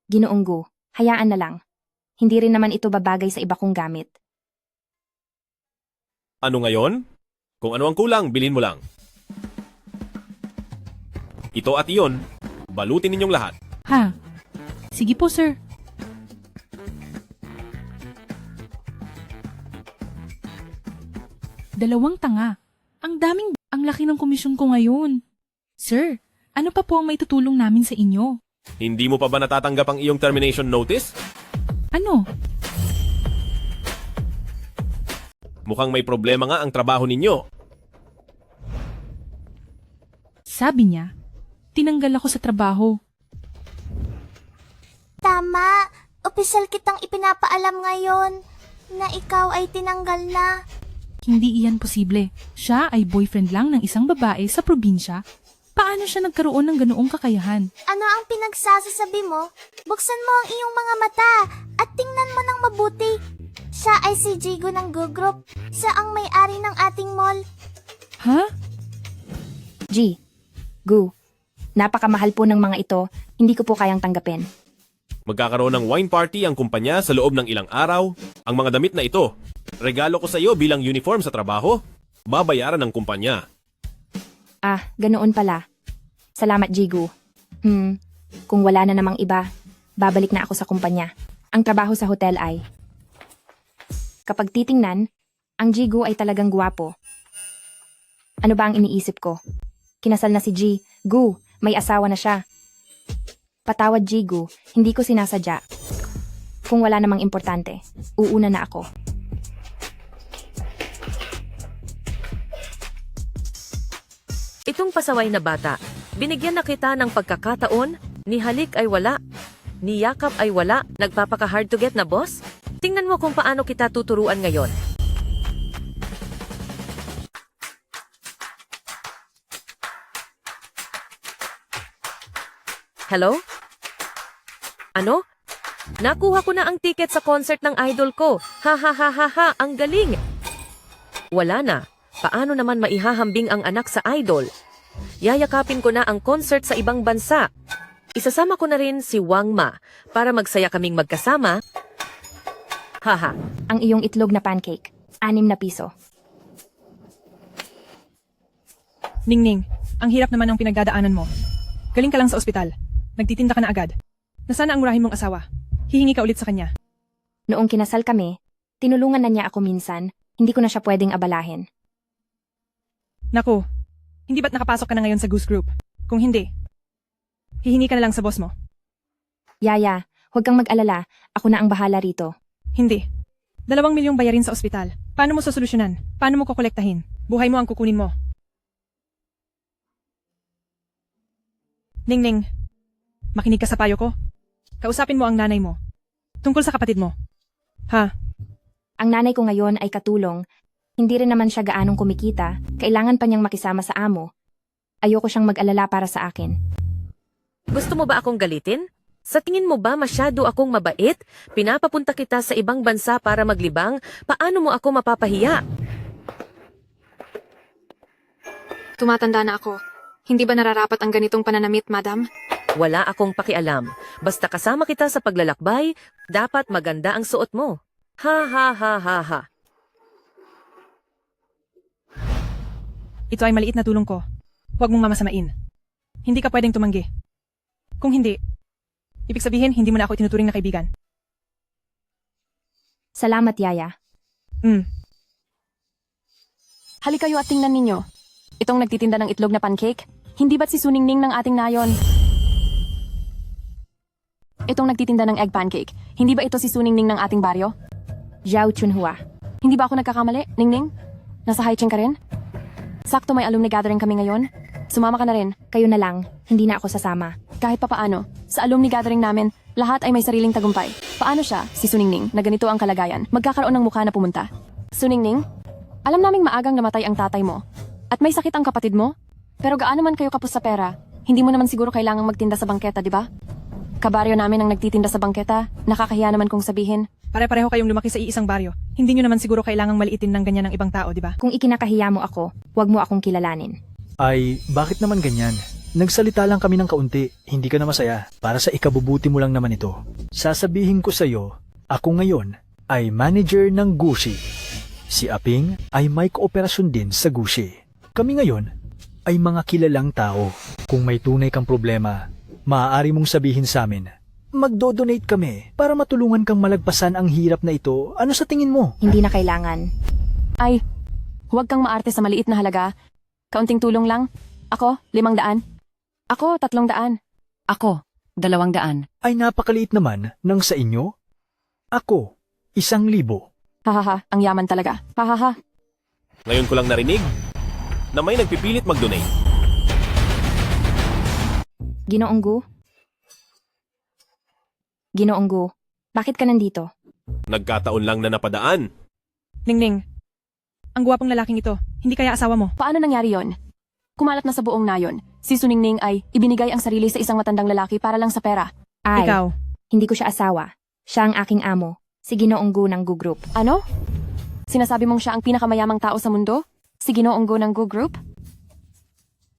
Ginoong Gu, hayaan na lang. Hindi rin naman ito babagay sa iba kong gamit. Ano ngayon? Kung ano ang kulang, bilhin mo lang. Ito at iyon, balutin ninyong lahat. Ha? Sige po, sir. Dalawang tanga. Ang laki ng komisyon ko ngayon. Sir, ano pa po ang maitutulong namin sa inyo? Hindi mo pa ba natatanggap ang iyong termination notice? Ano? Mukhang may problema nga ang trabaho ninyo. Sabi niya, tinanggal ako sa trabaho. Tama. Opisyal kitang ipinapaalam ngayon na ikaw ay tinanggal na. Hindi iyan posible. Siya ay boyfriend lang ng isang babae sa probinsya. Paano siya nagkaroon ng ganoong kakayahan? Ano ang pinagsasasabi mo? Buksan mo ang iyong mga mata at tingnan mo ng mabuti. Siya ay si Jigo ng Go Group. Siya ang may-ari ng ating mall. Ha? G, Gu, napakamahal po ng mga ito. Hindi ko po kayang tanggapin. Magkakaroon ng wine party ang kumpanya sa loob ng ilang araw. Ang mga damit na ito, regalo ko sa iyo bilang uniform sa trabaho. Babayaran ng kumpanya. Ah, ganoon pala. Salamat, Jigu. Kung wala na namang iba, babalik na ako sa kumpanya. Ang trabaho sa hotel ay... Kapag titingnan, ang Jigu ay talagang gwapo. Ano ba ang iniisip ko? Kinasal na si G. Gu, may asawa na siya. Patawad, Jigu, hindi ko sinasadya. Kung wala namang importante, uuna na ako. Itong pasaway na bata, binigyan na kita ng pagkakataon, ni halik ay wala, ni yakap ay wala, nagpapaka-hard to get na boss? Tingnan mo kung paano kita tuturuan ngayon. Hello? Ano? Nakuha ko na ang ticket sa concert ng idol ko. Ha ha ha ha ha, ang galing! Wala na. Paano naman maihahambing ang anak sa idol? Yayakapin ko na ang concert sa ibang bansa. Isasama ko na rin si Wang Ma para magsaya kaming magkasama. Haha. Ang iyong itlog na pancake. 6 na piso. Ningning, ang hirap naman ng pinagdadaanan mo. Galing ka lang sa ospital. Nagtitinda ka na agad. Nasaan ang murahin mong asawa? Hihingi ka ulit sa kanya. Noong kinasal kami, tinulungan na niya ako minsan. Hindi ko na siya pwedeng abalahin. Naku, hindi ba't nakapasok ka na ngayon sa Goose Group? Kung hindi, hihingi ka na lang sa boss mo. Yaya, huwag kang mag-alala. Ako na ang bahala rito. Hindi. 2 milyong bayarin sa ospital. Paano mo sosolusyonan? Paano mo kukolektahin? Buhay mo ang kukunin mo. Ningning, makinig ka sa payo ko. Kausapin mo ang nanay mo. Tungkol sa kapatid mo. Ha? Ang nanay ko ngayon ay katulong. Hindi rin naman siya gaanong kumikita. Kailangan pa niyang makisama sa amo. Ayoko siyang mag-alala para sa akin. Gusto mo ba akong galitin? Sa tingin mo ba masyado akong mabait? Pinapapunta kita sa ibang bansa para maglibang? Paano mo ako mapapahiya? Tumatanda na ako. Hindi ba nararapat ang ganitong pananamit, madam? Wala akong pakialam. Basta kasama kita sa paglalakbay, dapat maganda ang suot mo. Ha ha ha ha ha. Ito ay maliit na tulong ko. Huwag mong mamasamain. Hindi ka pwedeng tumanggi. Kung hindi, ibig sabihin hindi mo na ako tinuturing na kaibigan. Salamat, Yaya. Halika kayo at tingnan ninyo. Itong nagtitinda ng itlog na pancake, hindi ba't si Suningning ng ating nayon? Itong nagtitinda ng egg pancake, hindi ba ito si Suningning ng ating baryo? Zhao Chunhua. Hindi ba ako nagkakamali, Ningning? Nasa Haicheng ka rin? Sakto may alumni gathering kami ngayon. Sumama ka na rin. Kayo na lang. Hindi na ako sasama. Kahit papaano, sa alumni gathering namin, lahat ay may sariling tagumpay. Paano siya, si Suningning, na ganito ang kalagayan, magkakaroon ng mukha na pumunta? Suningning, alam naming maagang namatay ang tatay mo. At may sakit ang kapatid mo? Pero gaano man kayo kapos sa pera, hindi mo naman siguro kailangang magtinda sa bangketa, di ba? Kabaryo namin ang nagtitinda sa bangketa, nakakahiya naman kung sabihin. Pare-pareho kayong lumaki sa iisang baryo. Hindi nyo naman siguro kailangang maliitin ng ganyan ng ibang tao, di ba? Kung ikinakahiya mo ako, huwag mo akong kilalanin. Ay, bakit naman ganyan? Nagsalita lang kami ng kaunti, hindi ka na masaya. Para sa ikabubuti mo lang naman ito. Sasabihin ko sa'yo, ako ngayon ay manager ng Gucci. Si Aping ay may kooperasyon din sa Gucci. Kami ngayon ay mga kilalang tao. Kung may tunay kang problema, maaari mong sabihin sa amin. Magdo-donate kami para matulungan kang malagpasan ang hirap na ito. Ano sa tingin mo? Hindi na kailangan. Ay, huwag kang maarte sa maliit na halaga. Kaunting tulong lang. Ako, 500. Ako, 300. Ako, 200. Ay napakaliit naman ng sa inyo. Ako, 1,000. Hahaha, ang yaman talaga. Hahaha. Ngayon ko lang narinig na may nagpipilit mag-donate. Ginoong Gu? Ginoong Gu, bakit ka nandito? Nagkataon lang na napadaan. Ningning, ang gwapong lalaking ito, hindi kaya asawa mo? Paano nangyari yon? Kumalat na sa buong nayon. Si Suningning ay ibinigay ang sarili sa isang matandang lalaki para lang sa pera. Ay, Ikaw, hindi ko siya asawa. Siya ang aking amo. Si Ginoong Gu ng Gu Group. ano? Sinasabi mong siya ang pinakamayamang tao sa mundo? Si Ginoong Gu ng Gu Group?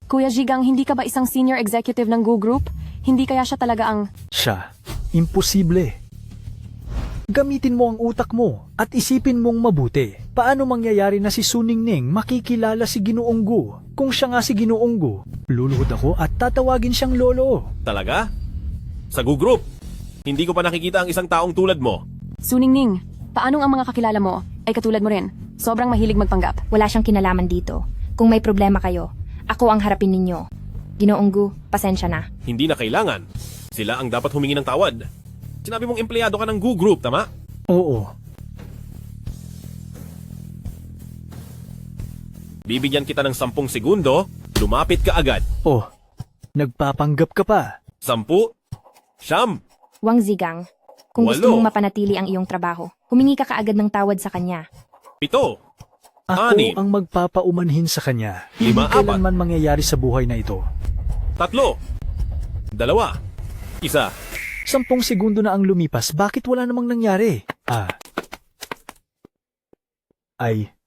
Kuya Jigang, hindi ka ba isang senior executive ng Gu Group? Hindi kaya siya talaga ang... Siya, imposible. Gamitin mo ang utak mo at isipin mong mabuti. Paano mangyayari na si Suningning makikilala si Ginoong Gu? Kung siya nga si Ginoong Gu, luluhod ako at tatawagin siyang lolo. Talaga? Sa Gu Group, hindi ko pa nakikita ang isang taong tulad mo. Suningning, paanong ang mga kakilala mo ay katulad mo rin? Sobrang mahilig magpanggap. Wala siyang kinalaman dito. Kung may problema kayo, ako ang harapin ninyo. Ginoong Gu, pasensya na. Hindi na kailangan. Sila ang dapat humingi ng tawad. Sinabi mong empleyado ka ng Gu Group, tama? Oo. Bibigyan kita ng 10 segundo, lumapit ka agad. Oh, nagpapanggap ka pa. 10, 9, Wang Zigang, kung gusto 8, mong mapanatili ang iyong trabaho, Humingi ka kaagad ng tawad sa kanya. 7. Ako 6. ang magpapaumanhin sa kanya. 5, Hindi 4. kailanman mangyayari sa buhay na ito. 3. 2. 1. 10 segundo na ang lumipas, bakit wala namang nangyari?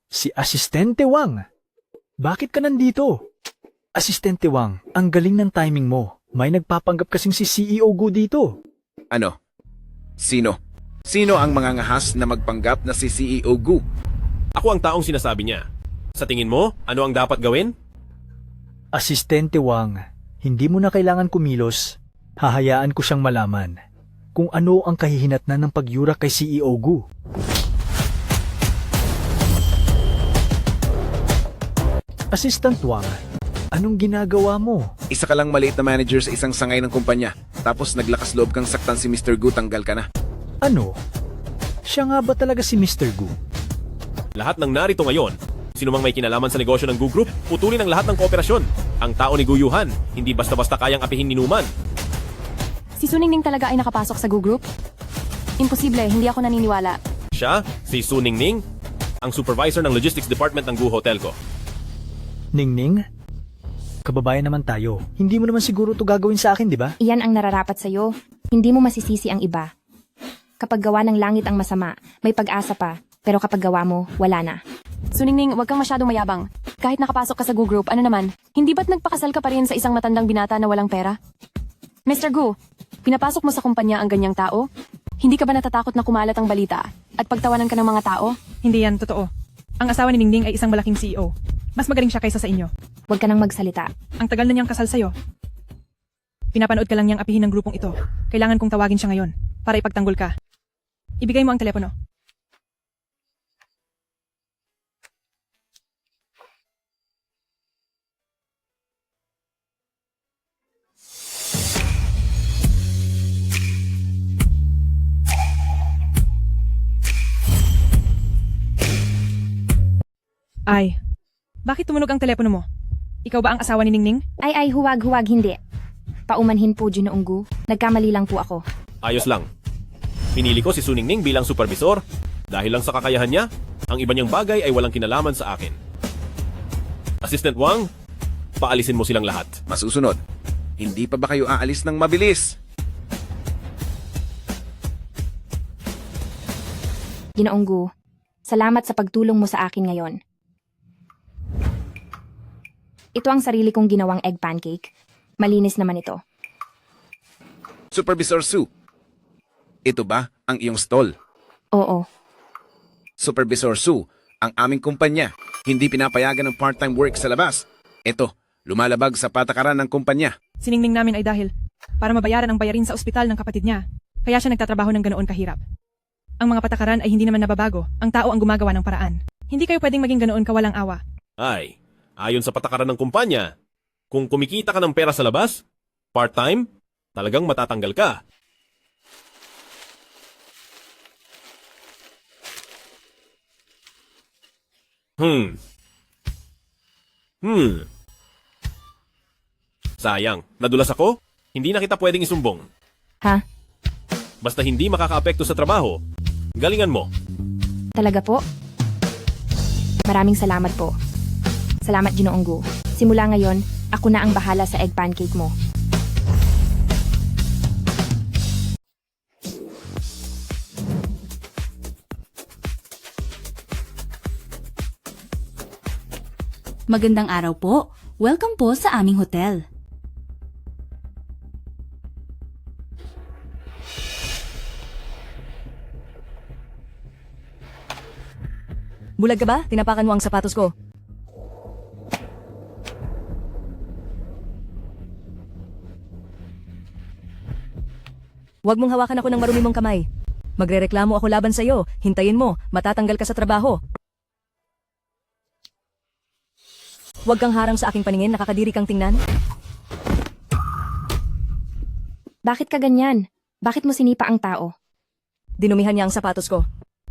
Si Asistente Wang. Bakit ka nandito? Asistente Wang, ang galing ng timing mo. May nagpapanggap kasing si CEO Gu dito. Ano? Sino? Sino ang mangangahas na magpanggap na si CEO Gu? Ako ang taong sinasabi niya. Sa tingin mo, ano ang dapat gawin? Asistente Wang, hindi mo na kailangan kumilos. Hahayaan ko siyang malaman kung ano ang kahihinatnan ng pagyura kay CEO Gu. Assistant Wang, anong ginagawa mo? Isa ka lang maliit na manager sa isang sangay ng kumpanya. Tapos naglakas loob kang saktan si Mr. Gu, tanggal ka na. Ano? Siya nga ba talaga si Mr. Gu? Lahat ng narito ngayon, sino mang may kinalaman sa negosyo ng Gu Group, putulin ang lahat ng kooperasyon. Ang tao ni Gu Yuhan, hindi basta-basta kayang apihin ni Numan. Si Suningning talaga ay nakapasok sa Gu Group? Imposible, hindi ako naniniwala. Siya, si Su Ningning, ang supervisor ng logistics department ng Gu Hotel ko. Ningning? Kababayan naman tayo. Hindi mo naman siguro to gagawin sa akin, di ba? Iyan ang nararapat sa'yo. Hindi mo masisisi ang iba. Kapag gawa ng langit ang masama, may pag-asa pa. Pero kapag gawa mo, wala na. Suningning, huwag kang masyadong mayabang. Kahit nakapasok ka sa Gu Group, ano naman? Hindi ba't nagpakasal ka pa rin sa isang matandang binata na walang pera? Mr. Gu, pinapasok mo sa kumpanya ang ganyang tao? Hindi ka ba natatakot na kumalat ang balita at pagtawanan ka ng mga tao? Hindi yan totoo. Ang asawa ni Ningning ay isang malaking CEO. Mas magaling siya kaysa sa inyo. Huwag ka nang magsalita. Ang tagal na niyang kasal sa'yo. Pinapanood ka lang niyang apihin ng grupong ito. Kailangan kong tawagin siya ngayon para ipagtanggol ka. Ibigay mo ang telepono. Ay, bakit tumunog ang telepono mo? Ikaw ba ang asawa ni Ningning? Ay, huwag, hindi. Paumanhin po, Ginoong Gu. Nagkamali lang po ako. Ayos lang. Pinili ko si Su Ningning bilang supervisor. Dahil lang sa kakayahan niya, ang iba niyang bagay ay walang kinalaman sa akin. Assistant Wang, paalisin mo silang lahat. Masusunod. Hindi pa ba kayo aalis ng mabilis? Ginoong Gu, salamat sa pagtulong mo sa akin ngayon. Ito ang sarili kong ginawang egg pancake. Malinis naman ito. Supervisor Su, ito ba ang iyong stall? Oo. Supervisor Su, ang aming kumpanya, hindi pinapayagan ng part-time work sa labas. Ito, lumalabag sa patakaran ng kumpanya. Siningning namin ay dahil para mabayaran ang bayarin sa ospital ng kapatid niya. Kaya siya nagtatrabaho ng ganoon kahirap. Ang mga patakaran ay hindi naman nababago. Ang tao ang gumagawa ng paraan. Hindi kayo pwedeng maging ganoon kawalang awa. Ay, ayon sa patakaran ng kumpanya, kung kumikita ka ng pera sa labas, part-time, talagang matatanggal ka. Sayang, nadulas ako? Hindi na kita pwedeng isumbong. Ha? Basta hindi makakaapekto sa trabaho, galingan mo. Talaga po? Maraming salamat po. Salamat, Ginoong Gu. Simula ngayon, ako na ang bahala sa egg pancake mo. Magandang araw po. Welcome po sa aming hotel. Bulag ka ba? Tinapakan mo ang sapatos ko. Huwag mong hawakan ako ng marumi mong kamay. Magrereklamo ako laban sa'yo. Hintayin mo, matatanggal ka sa trabaho. Huwag kang harang sa aking paningin, nakakadiri kang tingnan. Bakit ka ganyan? Bakit mo sinipa ang tao? Dinumihan niya ang sapatos ko.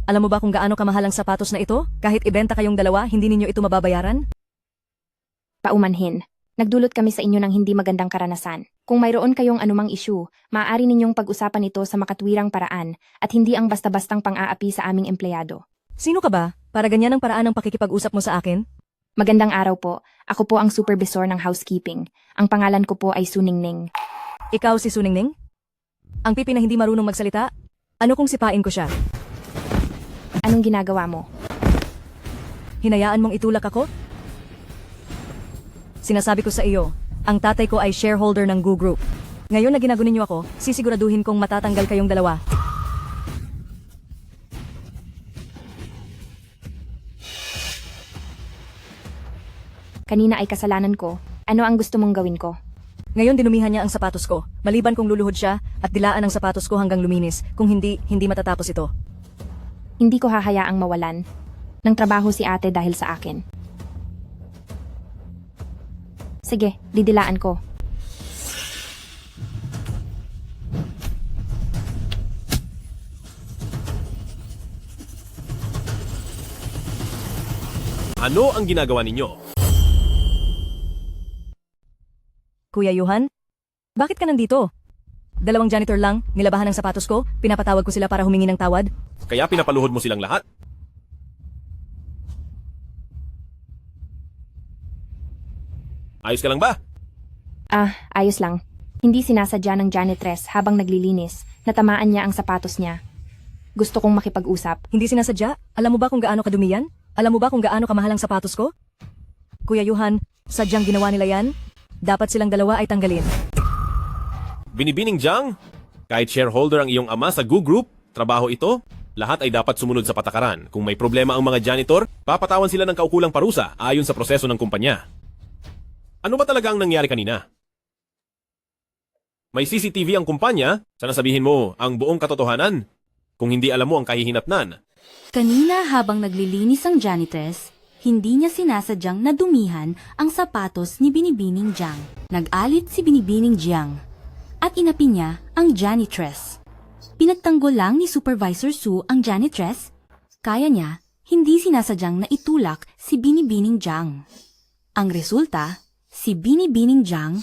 Alam mo ba kung gaano kamahal ang sapatos na ito? Kahit ibenta kayong dalawa, hindi ninyo ito mababayaran? Paumanhin. Nagdulot kami sa inyo ng hindi magandang karanasan. Kung mayroon kayong anumang issue, maaari ninyong pag-usapan ito sa makatwirang paraan at hindi ang basta-bastang pang-aapi sa aming empleyado. Sino ka ba? Para ganyan ang paraan ng pakikipag-usap mo sa akin? Magandang araw po. Ako po ang supervisor ng housekeeping. Ang pangalan ko po ay Suningning. Ikaw si Suningning? Ang pipi na hindi marunong magsalita? Ano kung sipain ko siya? Anong ginagawa mo? Hinayaan mong itulak ako? Sinasabi ko sa iyo, ang tatay ko ay shareholder ng Gu Group. Ngayon na ginagunin niyo ako, sisiguraduhin kong matatanggal kayong dalawa. Kanina ay kasalanan ko. Ano ang gusto mong gawin ko? Ngayon dinumihan niya ang sapatos ko. Maliban kung luluhod siya at dilaan ang sapatos ko hanggang luminis. Kung hindi, hindi matatapos ito. Hindi ko hahayaang mawalan ng trabaho si ate dahil sa akin. Sige, didilaan ko. Ano ang ginagawa ninyo? Kuya Johan? Bakit ka nandito? 2 janitor lang, nilabahan ang sapatos ko, pinapatawag ko sila para humingi ng tawad. Kaya pinapaluhod mo silang lahat? Ayos ka lang ba? Ayos lang. Hindi sinasadya ng janitress habang naglilinis. Natamaan niya ang sapatos niya. Gusto kong makipag-usap. Hindi sinasadya? Alam mo ba kung gaano kadumi yan? Alam mo ba kung gaano kamahal ang sapatos ko? Kuya Johan, sadyang ginawa nila yan? Dapat silang dalawa ay tanggalin. Binibining Jiang, kahit shareholder ang iyong ama sa Gu Group, trabaho ito, lahat ay dapat sumunod sa patakaran. Kung may problema ang mga janitor, papatawan sila ng kaukulang parusa ayon sa proseso ng kumpanya. Ano ba talaga ang nangyari kanina? May CCTV ang kumpanya, sana sabihin mo ang buong katotohanan. Kung hindi alam mo ang kahihinatnan. Kanina habang naglilinis ang janitress, hindi niya sinasadyang nadumihan ang sapatos ni Binibining Jiang. Nag-alit si Binibining Jiang at inapi niya ang janitress. Pinagtanggol lang ni Supervisor Su ang janitress. Kaya niya, hindi sinasadyang naitulak si Binibining Jiang. Ang resulta, si Binibining Jiang,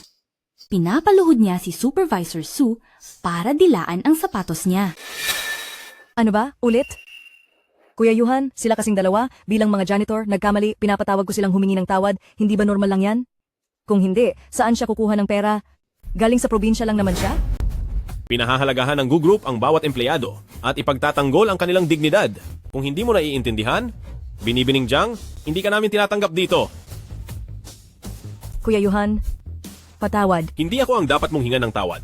pinapaluhod niya si Supervisor Su para dilaan ang sapatos niya. Ano ba? Ulit? Kuya Johan, sila kasing dalawa, bilang mga janitor, nagkamali, pinapatawag ko silang humingi ng tawad, hindi ba normal lang yan? Kung hindi, saan siya kukuha ng pera? Galing sa probinsya lang naman siya? Pinahahalagahan ng Gu Group ang bawat empleyado at ipagtatanggol ang kanilang dignidad. Kung hindi mo naiintindihan, Binibining Jiang, hindi ka namin tinatanggap dito. Kuya Johan, patawad. Hindi ako ang dapat mong hinga ng tawad.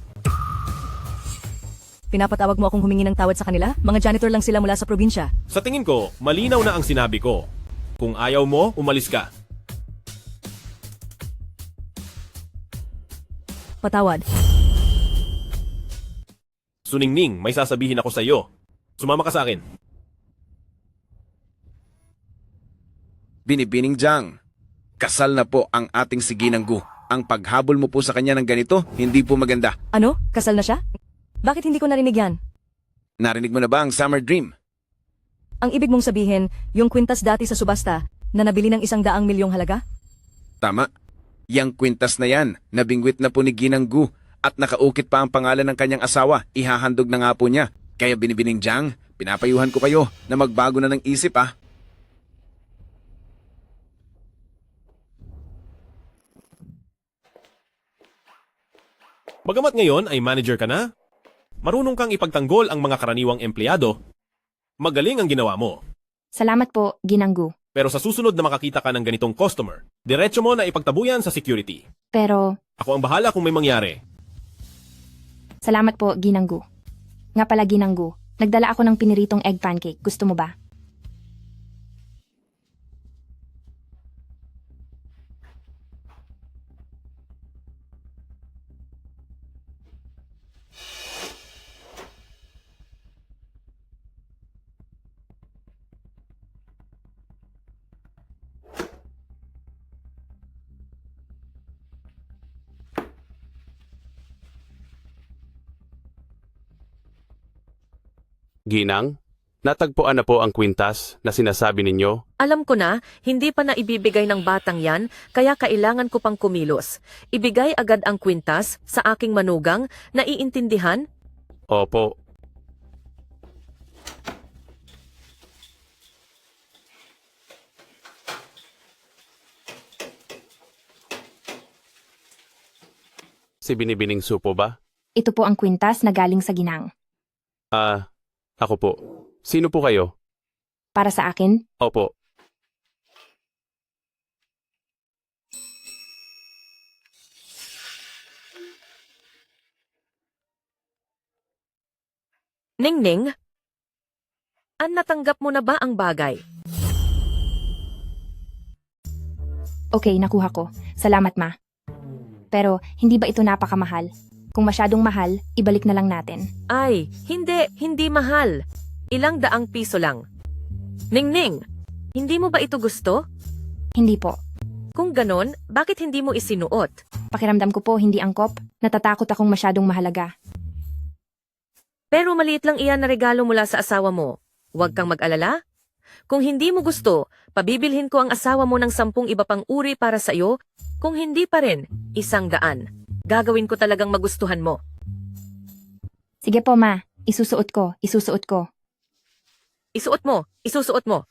Pinapatawag mo akong humingi ng tawad sa kanila? Mga janitor lang sila mula sa probinsya. Sa tingin ko, malinaw na ang sinabi ko. Kung ayaw mo, umalis ka. Patawad. Suningning, may sasabihin ako sa iyo. Sumama ka sa akin. Binibining Jiang, kasal na po ang ating si Ginang Gu. Ang paghabol mo po sa kanya ng ganito, hindi po maganda. Ano? Kasal na siya? Bakit hindi ko narinig yan? Narinig mo na ba ang Summer Dream? Ang ibig mong sabihin, yung kwintas dati sa subasta na nabili ng 100 milyong halaga? Tama. Yang kwintas na yan, nabingwit na po ni Ginang Gu at nakaukit pa ang pangalan ng kanyang asawa, ihahandog na nga po niya. Kaya Binibining Jiang, pinapayuhan ko kayo na magbago na ng isip ah. Bagamat ngayon ay manager ka na, marunong kang ipagtanggol ang mga karaniwang empleyado, magaling ang ginawa mo. Salamat po, Ginanggu. Pero sa susunod na makakita ka ng ganitong customer, diretso mo na ipagtabuyan sa security. Pero, Ako ang bahala kung may mangyari. salamat po, Ginanggu. Nga pala, Ginanggu, nagdala ako ng piniritong egg pancake. Gusto mo ba? Ginang, Natagpuan na po ang kwintas na sinasabi ninyo. Alam ko na, hindi pa na ibibigay ng batang yan, kaya kailangan ko pang kumilos. Ibigay agad ang kwintas sa aking manugang, naiintindihan? Opo. Si Binibining Supo ba? Ito po ang kwintas na galing sa ginang. Ako po. Sino po kayo? Para sa akin, Opo. Ningning? Natanggap mo na ba ang bagay? okay, nakuha ko. Salamat, ma. Pero, hindi ba ito napakamahal? Kung masyadong mahal, ibalik na lang natin. Ay, hindi mahal. Ilang daang piso lang. Ningning, hindi mo ba ito gusto? Hindi po. Kung ganon, bakit hindi mo isinuot? Pakiramdam ko po hindi angkop. Natatakot akong masyadong mahalaga. Pero maliit lang iyan na regalo mula sa asawa mo. Huwag kang mag-alala. Kung hindi mo gusto, pabibilhin ko ang asawa mo ng 10 iba pang uri para sa iyo. Kung hindi pa rin, 100. Gagawin ko talagang magustuhan mo. Sige po, ma. Isusuot ko. Isusuot ko. Isuot mo, isusuot mo.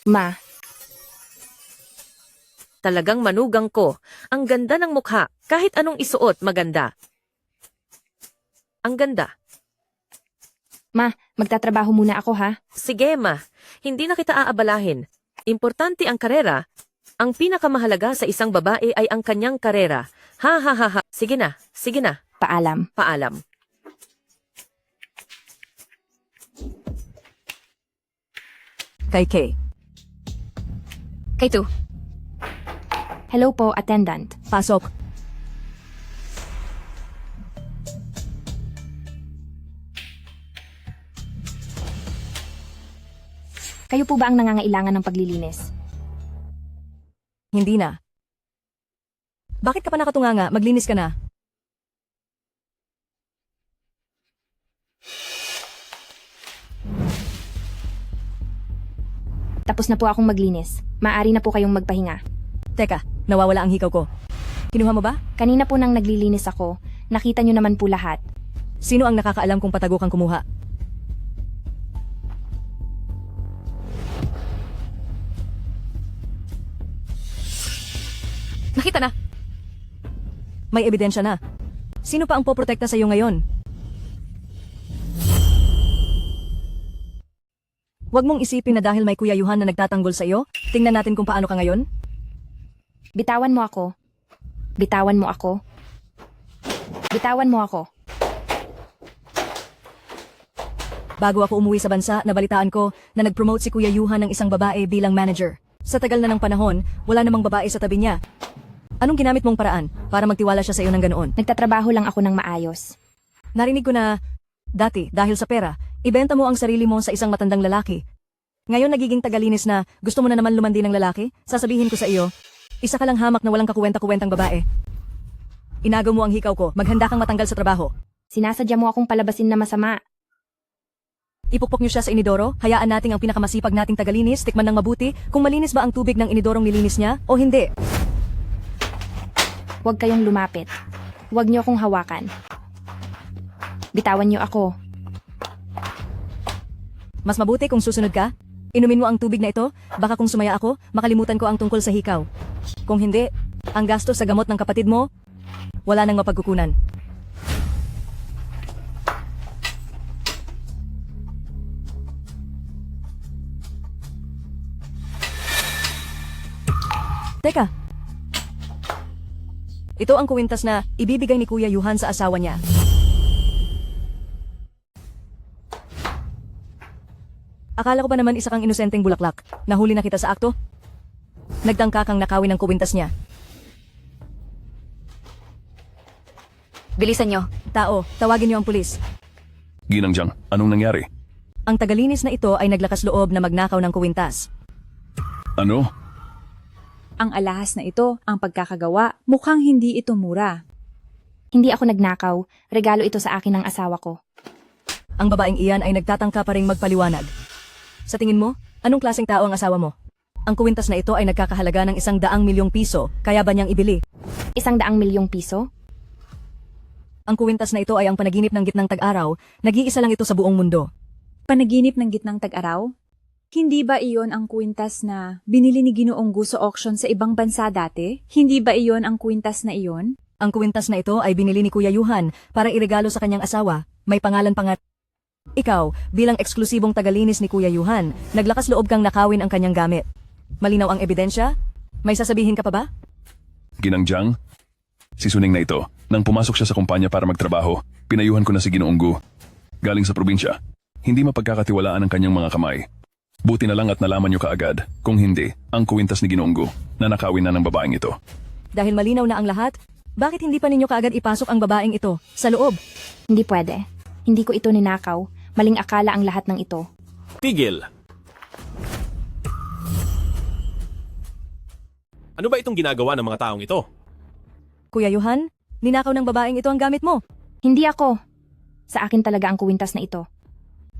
Ma, Talagang manugang ko. Ang ganda ng mukha. Kahit anong isuot, maganda. Ang ganda. ma, magtatrabaho muna ako ha. Sige, ma. Hindi na kita aabalahin. Importante ang karera. Ang pinakamahalaga sa isang babae ay ang kanyang karera. Ha ha ha ha. Sige na, sige na. Paalam. Paalam. Kay Kay. Kay Tu. Hello po, attendant. Pasok. Kayo po ba ang nangangailangan ng paglilinis? Hindi na. Bakit ka pa nakatunganga? Maglinis ka na. Tapos na po akong maglinis. Maaari na po kayong magpahinga. Teka, nawawala ang hikaw ko. Kinuha mo ba? Kanina po nang naglilinis ako, nakita nyo naman po lahat. Sino ang nakakaalam kung patago kang kumuha? Nakita na. May ebidensya na. Sino pa ang poprotekta sa iyo ngayon? Huwag mong isipin na dahil may Kuya Yuhan na nagtatanggol sa iyo, tingnan natin kung paano ka ngayon. Bitawan mo ako. Bitawan mo ako. Bitawan mo ako. Bago ako umuwi sa bansa, nabalitaan ko na nag-promote si Kuya Yuhan ng isang babae bilang manager. Sa tagal na ng panahon, wala namang babae sa tabi niya. Anong ginamit mong paraan para magtiwala siya sa iyo ng ganoon? Nagtatrabaho lang ako ng maayos. Narinig ko na, dati, dahil sa pera, ibenta mo ang sarili mo sa isang matandang lalaki. Ngayon nagiging tagalinis na, gusto mo na naman lumandi ng lalaki? Sasabihin ko sa iyo, isa ka lang hamak na walang kakuwenta-kuwentang babae. Inagaw mo ang hikaw ko, maghanda kang matanggal sa trabaho. Sinasadya mo akong palabasin na masama. Ipukpok niyo siya sa inidoro, hayaan nating ang pinakamasipag nating tagalinis, tikman ng mabuti kung malinis ba ang tubig ng inidorong nilinis niya o hindi. Huwag kayong lumapit. Huwag niyo akong hawakan. Bitawan niyo ako. Mas mabuti kung susunod ka. Inumin mo ang tubig na ito, baka kung sumaya ako, makalimutan ko ang tungkol sa hikaw. Kung hindi, ang gastos sa gamot ng kapatid mo, wala nang mapagkukunan. Teka. Ito ang kuwintas na ibibigay ni Kuya Yuhan sa asawa niya. Akala ko ba naman isa kang inosenteng bulaklak? Nahuli na kita sa akto? Nagtangka kang nakawin ng kuwintas niya. Bilisan nyo. Tao, tawagin niyo ang pulis. Ginang Jiang, anong nangyari? Ang tagalinis na ito ay naglakas loob na magnakaw ng kuwintas. Ano? Ang alahas na ito, ang pagkakagawa, mukhang hindi ito mura. Hindi ako nagnakaw. Regalo ito sa akin ng asawa ko. Ang babaeng iyan ay nagtatangka pa ring magpaliwanag. Sa tingin mo, anong klaseng tao ang asawa mo? Ang kuwintas na ito ay nagkakahalaga ng 100 milyong piso, kaya ba niyang ibili? 100 milyong piso? Ang kuwintas na ito ay ang panaginip ng gitnang tag-araw, nag-iisa lang ito sa buong mundo. Panaginip ng gitnang tag-araw? Hindi ba iyon ang kwintas na binili ni Ginoong Gu sa auction sa ibang bansa dati? Hindi ba iyon ang kwintas na iyon? Ang kuwintas na ito ay binili ni Kuya Yuhan para iregalo sa kanyang asawa, may pangalan pa nga. Ikaw, bilang eksklusibong tagalinis ni Kuya Yuhan, naglakas loob kang nakawin ang kanyang gamit. Malinaw ang ebidensya? May sasabihin ka pa ba? Ginang Jiang, si Suning na ito, nang pumasok siya sa kumpanya para magtrabaho, pinayuhan ko na si Ginoong Gu. Galing sa probinsya, hindi mapagkakatiwalaan ang kanyang mga kamay. Buti na lang at nalaman niyo kaagad, kung hindi, ang kuwintas ni Ginoong Gu, na nakawin na ng babaeng ito. Dahil malinaw na ang lahat, bakit hindi pa ninyo kaagad ipasok ang babaeng ito sa loob? Hindi pwede. Hindi ko ito ninakaw. Maling akala ang lahat ng ito. Tigil! Ano ba itong ginagawa ng mga taong ito? Kuya Yuhan, ninakaw ng babaeng ito ang gamit mo. Hindi ako. Sa akin talaga ang kuwintas na ito.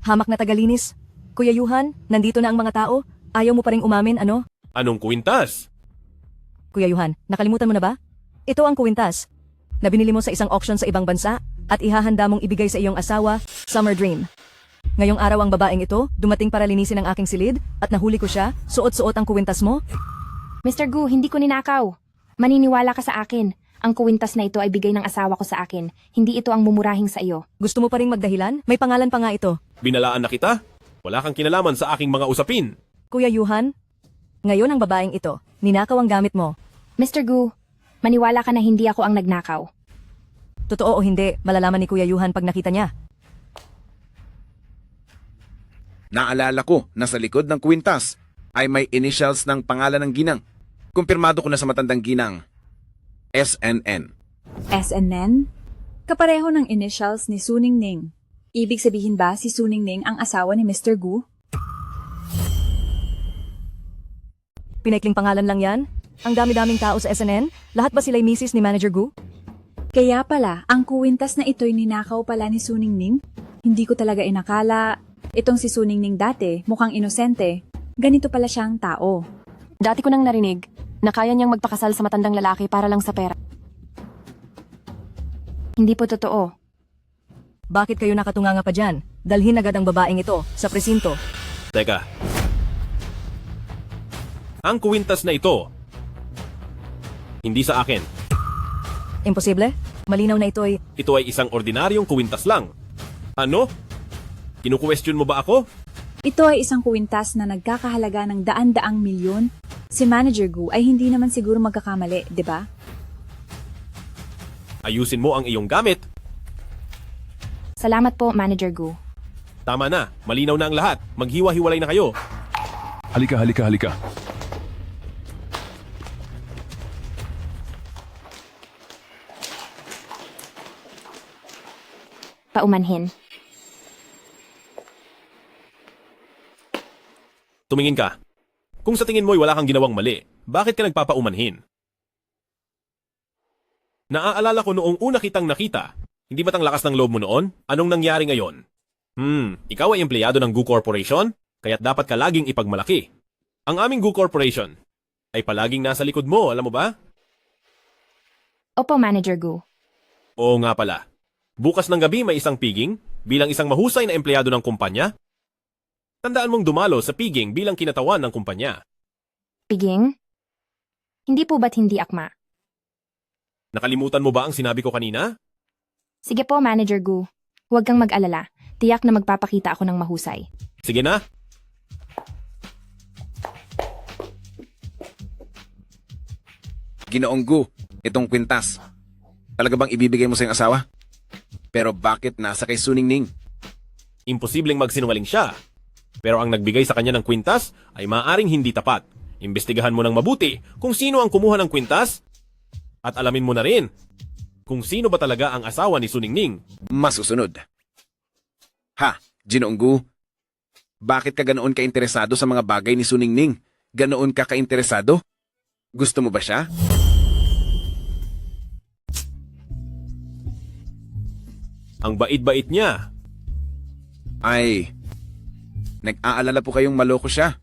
Hamak na tagalinis. Kuya Yuhan, nandito na ang mga tao. Ayaw mo pa ring umamin, ano? Anong kuwintas? Kuya Yuhan, nakalimutan mo na ba? Ito ang kuwintas. Na binili mo sa isang auction sa ibang bansa at ihahanda mong ibigay sa iyong asawa, Summer Dream. Ngayong araw ang babaeng ito, dumating para linisin ang aking silid at nahuli ko siya, suot-suot ang kuwintas mo. Mr. Gu, hindi ko ninakaw. Maniniwala ka sa akin. Ang kuwintas na ito ay bigay ng asawa ko sa akin. Hindi ito ang mumurahing sa iyo. Gusto mo pa ring magdahilan? May pangalan pa nga ito. Binalaan na kita? Wala kang kinalaman sa aking mga usapin. Kuya Yuhan, ngayon ang babaeng ito, ninakaw ang gamit mo. Mr. Gu, maniwala ka na hindi ako ang nagnakaw. Totoo o hindi, malalaman ni Kuya Yuhan pag nakita niya. Naalala ko na sa likod ng kwintas ay may initials ng pangalan ng ginang. Kumpirmado ko na sa matandang ginang. SNN. SNN? Kapareho ng initials ni Suning Ning. Ibig sabihin ba si Suning Ning ang asawa ni Mr. Gu? Pinaikling pangalan lang yan? Ang dami-daming tao sa SNN? Lahat ba sila'y misis ni Manager Gu? Kaya pala, ang kuwintas na ito'y ninakaw pala ni Suning Ning? Hindi ko talaga inakala. Itong si Suning Ning dati, mukhang inosente. Ganito pala siyang tao. Dati ko nang narinig na kaya niyang magpakasal sa matandang lalaki para lang sa pera. Hindi po totoo. Bakit kayo nakatunganga pa dyan? Dalhin agad ang babaeng ito sa presinto. Teka. Ang kuwintas na ito, hindi sa akin. Imposible? Malinaw na ito'y... Ito ay isang ordinaryong kuwintas lang. Ano? Kinukwestiyon mo ba ako? Ito ay isang kuwintas na nagkakahalaga ng daan-daang milyon. Si Manager Gu ay hindi naman siguro magkakamali, di ba? Ayusin mo ang iyong gamit. Salamat po, Manager Gu. Tama na, malinaw na ang lahat. Maghiwa-hiwalay na kayo. Halika, halika, halika. Paumanhin. Tumingin ka. Kung sa tingin mo'y wala kang ginawang mali, bakit ka nagpapaumanhin? Naaalala ko noong una kitang nakita. Hindi ba't ang lakas ng loob mo noon? Anong nangyari ngayon? Ikaw ay empleyado ng Gu Corporation? Kaya't dapat ka laging ipagmalaki. Ang aming Gu Corporation ay palaging nasa likod mo, alam mo ba? Opo, Manager Gu. Oo nga pala. Bukas ng gabi may isang piging bilang isang mahusay na empleyado ng kumpanya. Tandaan mong dumalo sa piging bilang kinatawan ng kumpanya. Piging? Hindi po ba't hindi akma? Nakalimutan mo ba ang sinabi ko kanina? Sige po, Manager Gu. Huwag kang mag-alala. Tiyak na magpapakita ako ng mahusay. Sige na. Ginoong Gu, itong kwintas. Talaga bang ibibigay mo sa iyong asawa? Pero bakit nasa kay Suning Ning? Imposibleng magsinungaling siya. Pero ang nagbigay sa kanya ng kwintas ay maaaring hindi tapat. Imbestigahan mo ng mabuti kung sino ang kumuha ng kwintas at alamin mo na rin kung sino ba talaga ang asawa ni Suning Ning. Masusunod. Ha, Ginoong Gu, bakit ka ganoon ka-interesado sa mga bagay ni Suning Ning? Ganoon ka ka-interesado? Gusto mo ba siya? Ang bait-bait niya. Ay, nag-aalala po kayong maloko siya.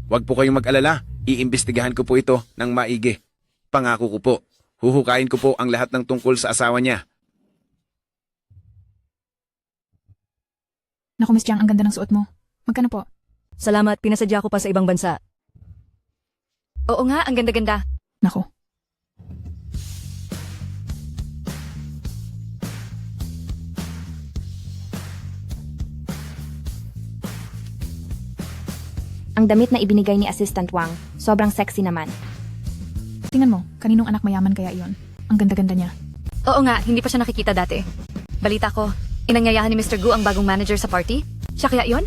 Huwag po kayong mag-alala. Iimbestigahan ko po ito ng maigi. Pangako ko po. Huhukayin ko po ang lahat ng tungkol sa asawa niya. Naku, Miss Jiang, ang ganda ng suot mo. Magkano po? Salamat, pinasadya ko pa sa ibang bansa. Oo nga, ang ganda-ganda. Naku. Ang damit na ibinigay ni Assistant Wang, sobrang sexy naman. Tingnan mo, kaninong anak mayaman kaya iyon? Ang ganda-ganda niya. Oo nga, hindi pa siya nakikita dati. Balita ko, inangyayahan ni Mr. Gu ang bagong manager sa party? Siya kaya yon?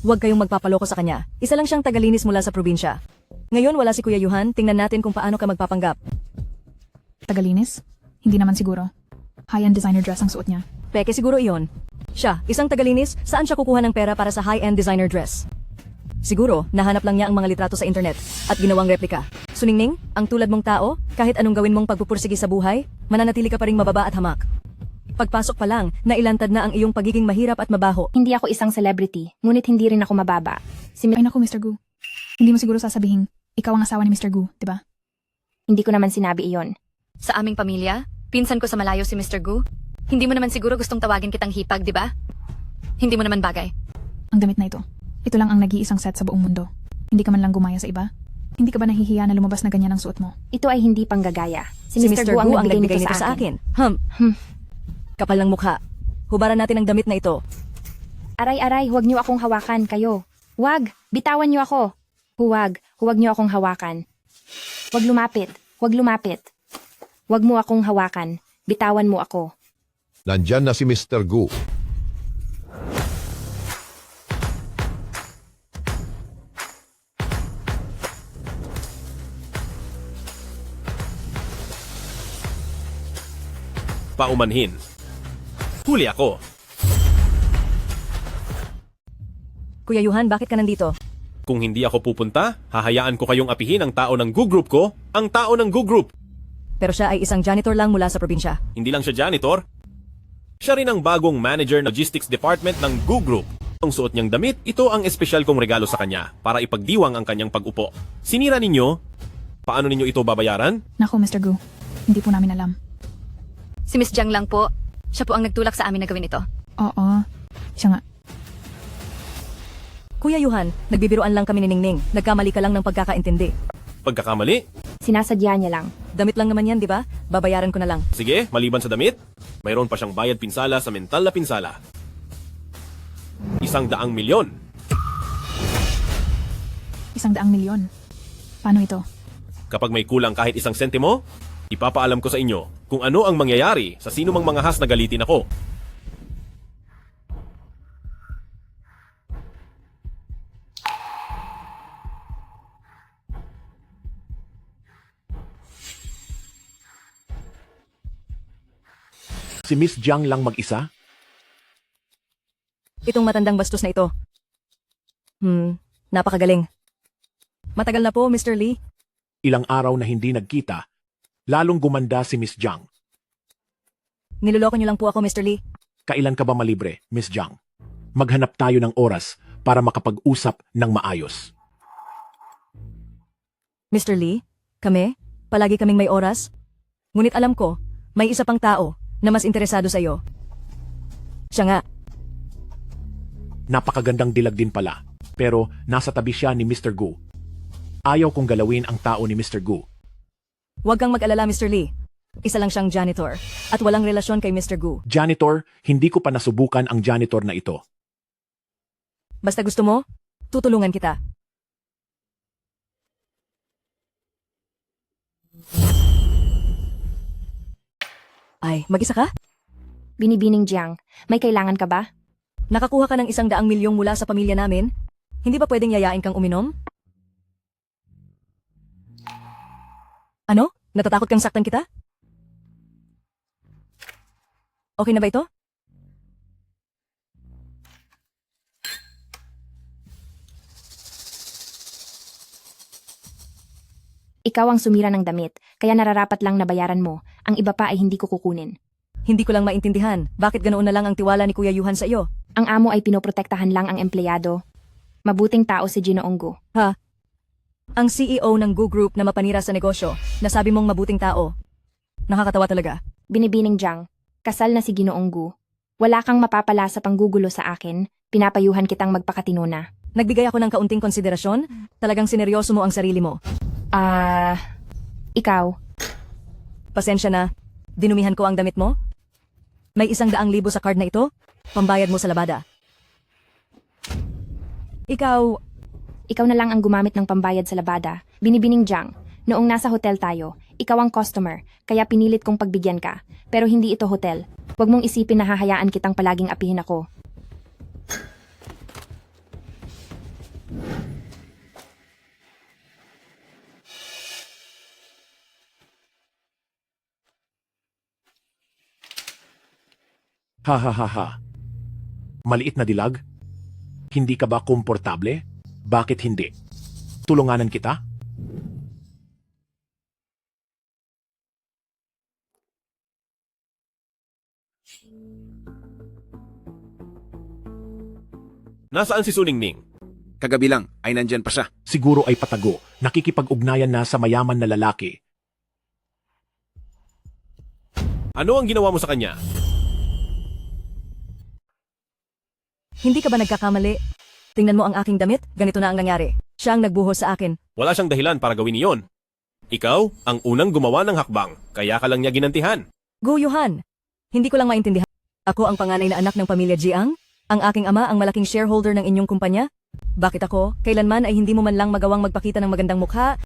Huwag kayong magpapaloko sa kanya. Isa lang siyang tagalinis mula sa probinsya. Ngayon wala si Kuya Yuhan, tingnan natin kung paano ka magpapanggap. Tagalinis? Hindi naman siguro. High-end designer dress ang suot niya. Peke siguro iyon. Siya, isang tagalinis, saan siya kukuha ng pera para sa high-end designer dress? Siguro, nahanap lang niya ang mga litrato sa internet at ginawang replika. Suningning, ang tulad mong tao, kahit anong gawin mong pagpupursige sa buhay, mananatili ka pa ring mababa at hamak. Pagpasok pa lang, nailantad na ang iyong pagiging mahirap at mabaho. Hindi ako isang celebrity, ngunit hindi rin ako mababa. Ay naku, Mr. Gu. Hindi mo siguro sasabihin, ikaw ang asawa ni Mr. Gu, di ba? Hindi ko naman sinabi iyon. Sa aming pamilya, pinsan ko sa malayo si Mr. Gu. Hindi mo naman siguro gustong tawagin kitang hipag, di ba? Hindi mo naman bagay. Ang damit na ito. Ito lang ang nag-iisang set sa buong mundo. Hindi ka man lang gumaya sa iba. Hindi ka ba nahihiya na lumabas na ganyan ang suot mo? Ito ay hindi panggagaya. Si Mr. Gu ang nagbigay nito sa akin. Kapal ng mukha. Hubaran natin ang damit na ito. Aray-aray, huwag niyo akong hawakan, kayo. Huwag, bitawan niyo ako. Huwag niyo akong hawakan. Huwag lumapit, huwag lumapit. Huwag mo akong hawakan, bitawan mo ako. Nandyan na si Mr. Gu. Paumanhin. Huli ako. Kuya Yuhan, bakit ka nandito? Kung hindi ako pupunta, hahayaan ko kayong apihin ang tao ng Gu Group ko, ang tao ng Gu Group. Pero siya ay isang janitor lang mula sa probinsya. Hindi lang siya janitor. Siya rin ang bagong manager ng logistics department ng Gu Group. Ang suot niyang damit, ito ang espesyal kong regalo sa kanya para ipagdiwang ang kanyang pag-upo. Sinira ninyo? Paano ninyo ito babayaran? Naku, Mr. Gu. Hindi po namin alam. Si Miss Jiang lang po. Siya po ang nagtulak sa amin na gawin ito. Oo. Siya nga. Kuya Yuhan, nagbibiruan lang kami ni Ningning. Nagkamali ka lang ng pagkakaintindi. Pagkakamali? Sinasadya niya lang. Damit lang naman yan, di ba? Babayaran ko na lang. Sige, maliban sa damit, mayroon pa siyang bayad pinsala sa mental na pinsala. 100 milyon. 100 milyon. Paano ito? Kapag may kulang kahit 1 sentimo, ipapaalam ko sa inyo kung ano ang mangyayari sa sino mang mga has na galitin ako. Si Miss Jiang lang mag-isa? Itong matandang bastos na ito. Napakagaling. Matagal na po, Mr. Lee. Ilang araw na hindi nagkita, lalong gumanda si Miss Jiang. Niloloko niyo lang po ako, Mr. Lee. Kailan ka ba malibre, Miss Jiang? Maghanap tayo ng oras para makapag-usap ng maayos. Mr. Lee, kami, palagi kaming may oras. Ngunit alam ko, may isa pang tao na mas interesado sa iyo. Siya nga. Napakagandang dilag din pala, pero nasa tabi siya ni Mr. Gu. Ayaw kong galawin ang tao ni Mr. Gu. Huwag kang mag-alala, Mr. Lee. Isa lang siyang janitor at walang relasyon kay Mr. Gu. Janitor, hindi ko pa nasubukan ang janitor na ito. Basta gusto mo, tutulungan kita. Ay, mag-isa ka? Binibining Jiang, may kailangan ka ba? Nakakuha ka ng 100 milyong mula sa pamilya namin? Hindi ba pwedeng yayain kang uminom? Ano? Natatakot kang saktan kita? Okay na ba ito? Ikaw ang sumira ng damit, kaya nararapat lang na bayaran mo. Ang iba pa ay hindi ko kukunin. Hindi ko lang maintindihan, bakit ganoon na lang ang tiwala ni Kuya Yuhan sa iyo? Ang amo ay pinoprotektahan lang ang empleyado. Mabuting tao si Ginoong Gu. Ha? Ang CEO ng Gu Group na mapanira sa negosyo, nasabi mong mabuting tao. Nakakatawa talaga. Binibining Jiang, kasal na si Ginoong Gu. Wala kang mapapala sa panggugulo sa akin, pinapayuhan kitang magpakatino na. Nagbigay ako ng kaunting konsiderasyon, talagang sineryoso mo ang sarili mo. Ikaw. Pasensya na, dinumihan ko ang damit mo? May 100,000 sa card na ito, pambayad mo sa labada. Ikaw na lang ang gumamit ng pambayad sa labada. Binibining Jiang, noong nasa hotel tayo, ikaw ang customer, kaya pinilit kong pagbigyan ka. Pero hindi ito hotel. Huwag mong isipin na hahayaan kitang palaging apihin ako. Ha ha ha ha. Maliit na dilag? Hindi ka ba komportable? Bakit hindi? Tulunganan kita? Nasaan si Suningning? Kagabi lang ay nandyan pa siya. Siguro ay patago. Nakikipag-ugnayan na sa mayaman na lalaki. Ano ang ginawa mo sa kanya? Hindi ka ba nagkakamali? Tingnan mo ang aking damit, ganito na ang nangyari. Siya ang nagbuhos sa akin. Wala siyang dahilan para gawin iyon. Ikaw ang unang gumawa ng hakbang, kaya ka lang niya ginantihan. Gu Yuhan, hindi ko lang maintindihan. Ako ang panganay na anak ng pamilya Jiang? Ang aking ama ang malaking shareholder ng inyong kumpanya? Bakit ako, kailanman ay hindi mo man lang magawang magpakita ng magandang mukha?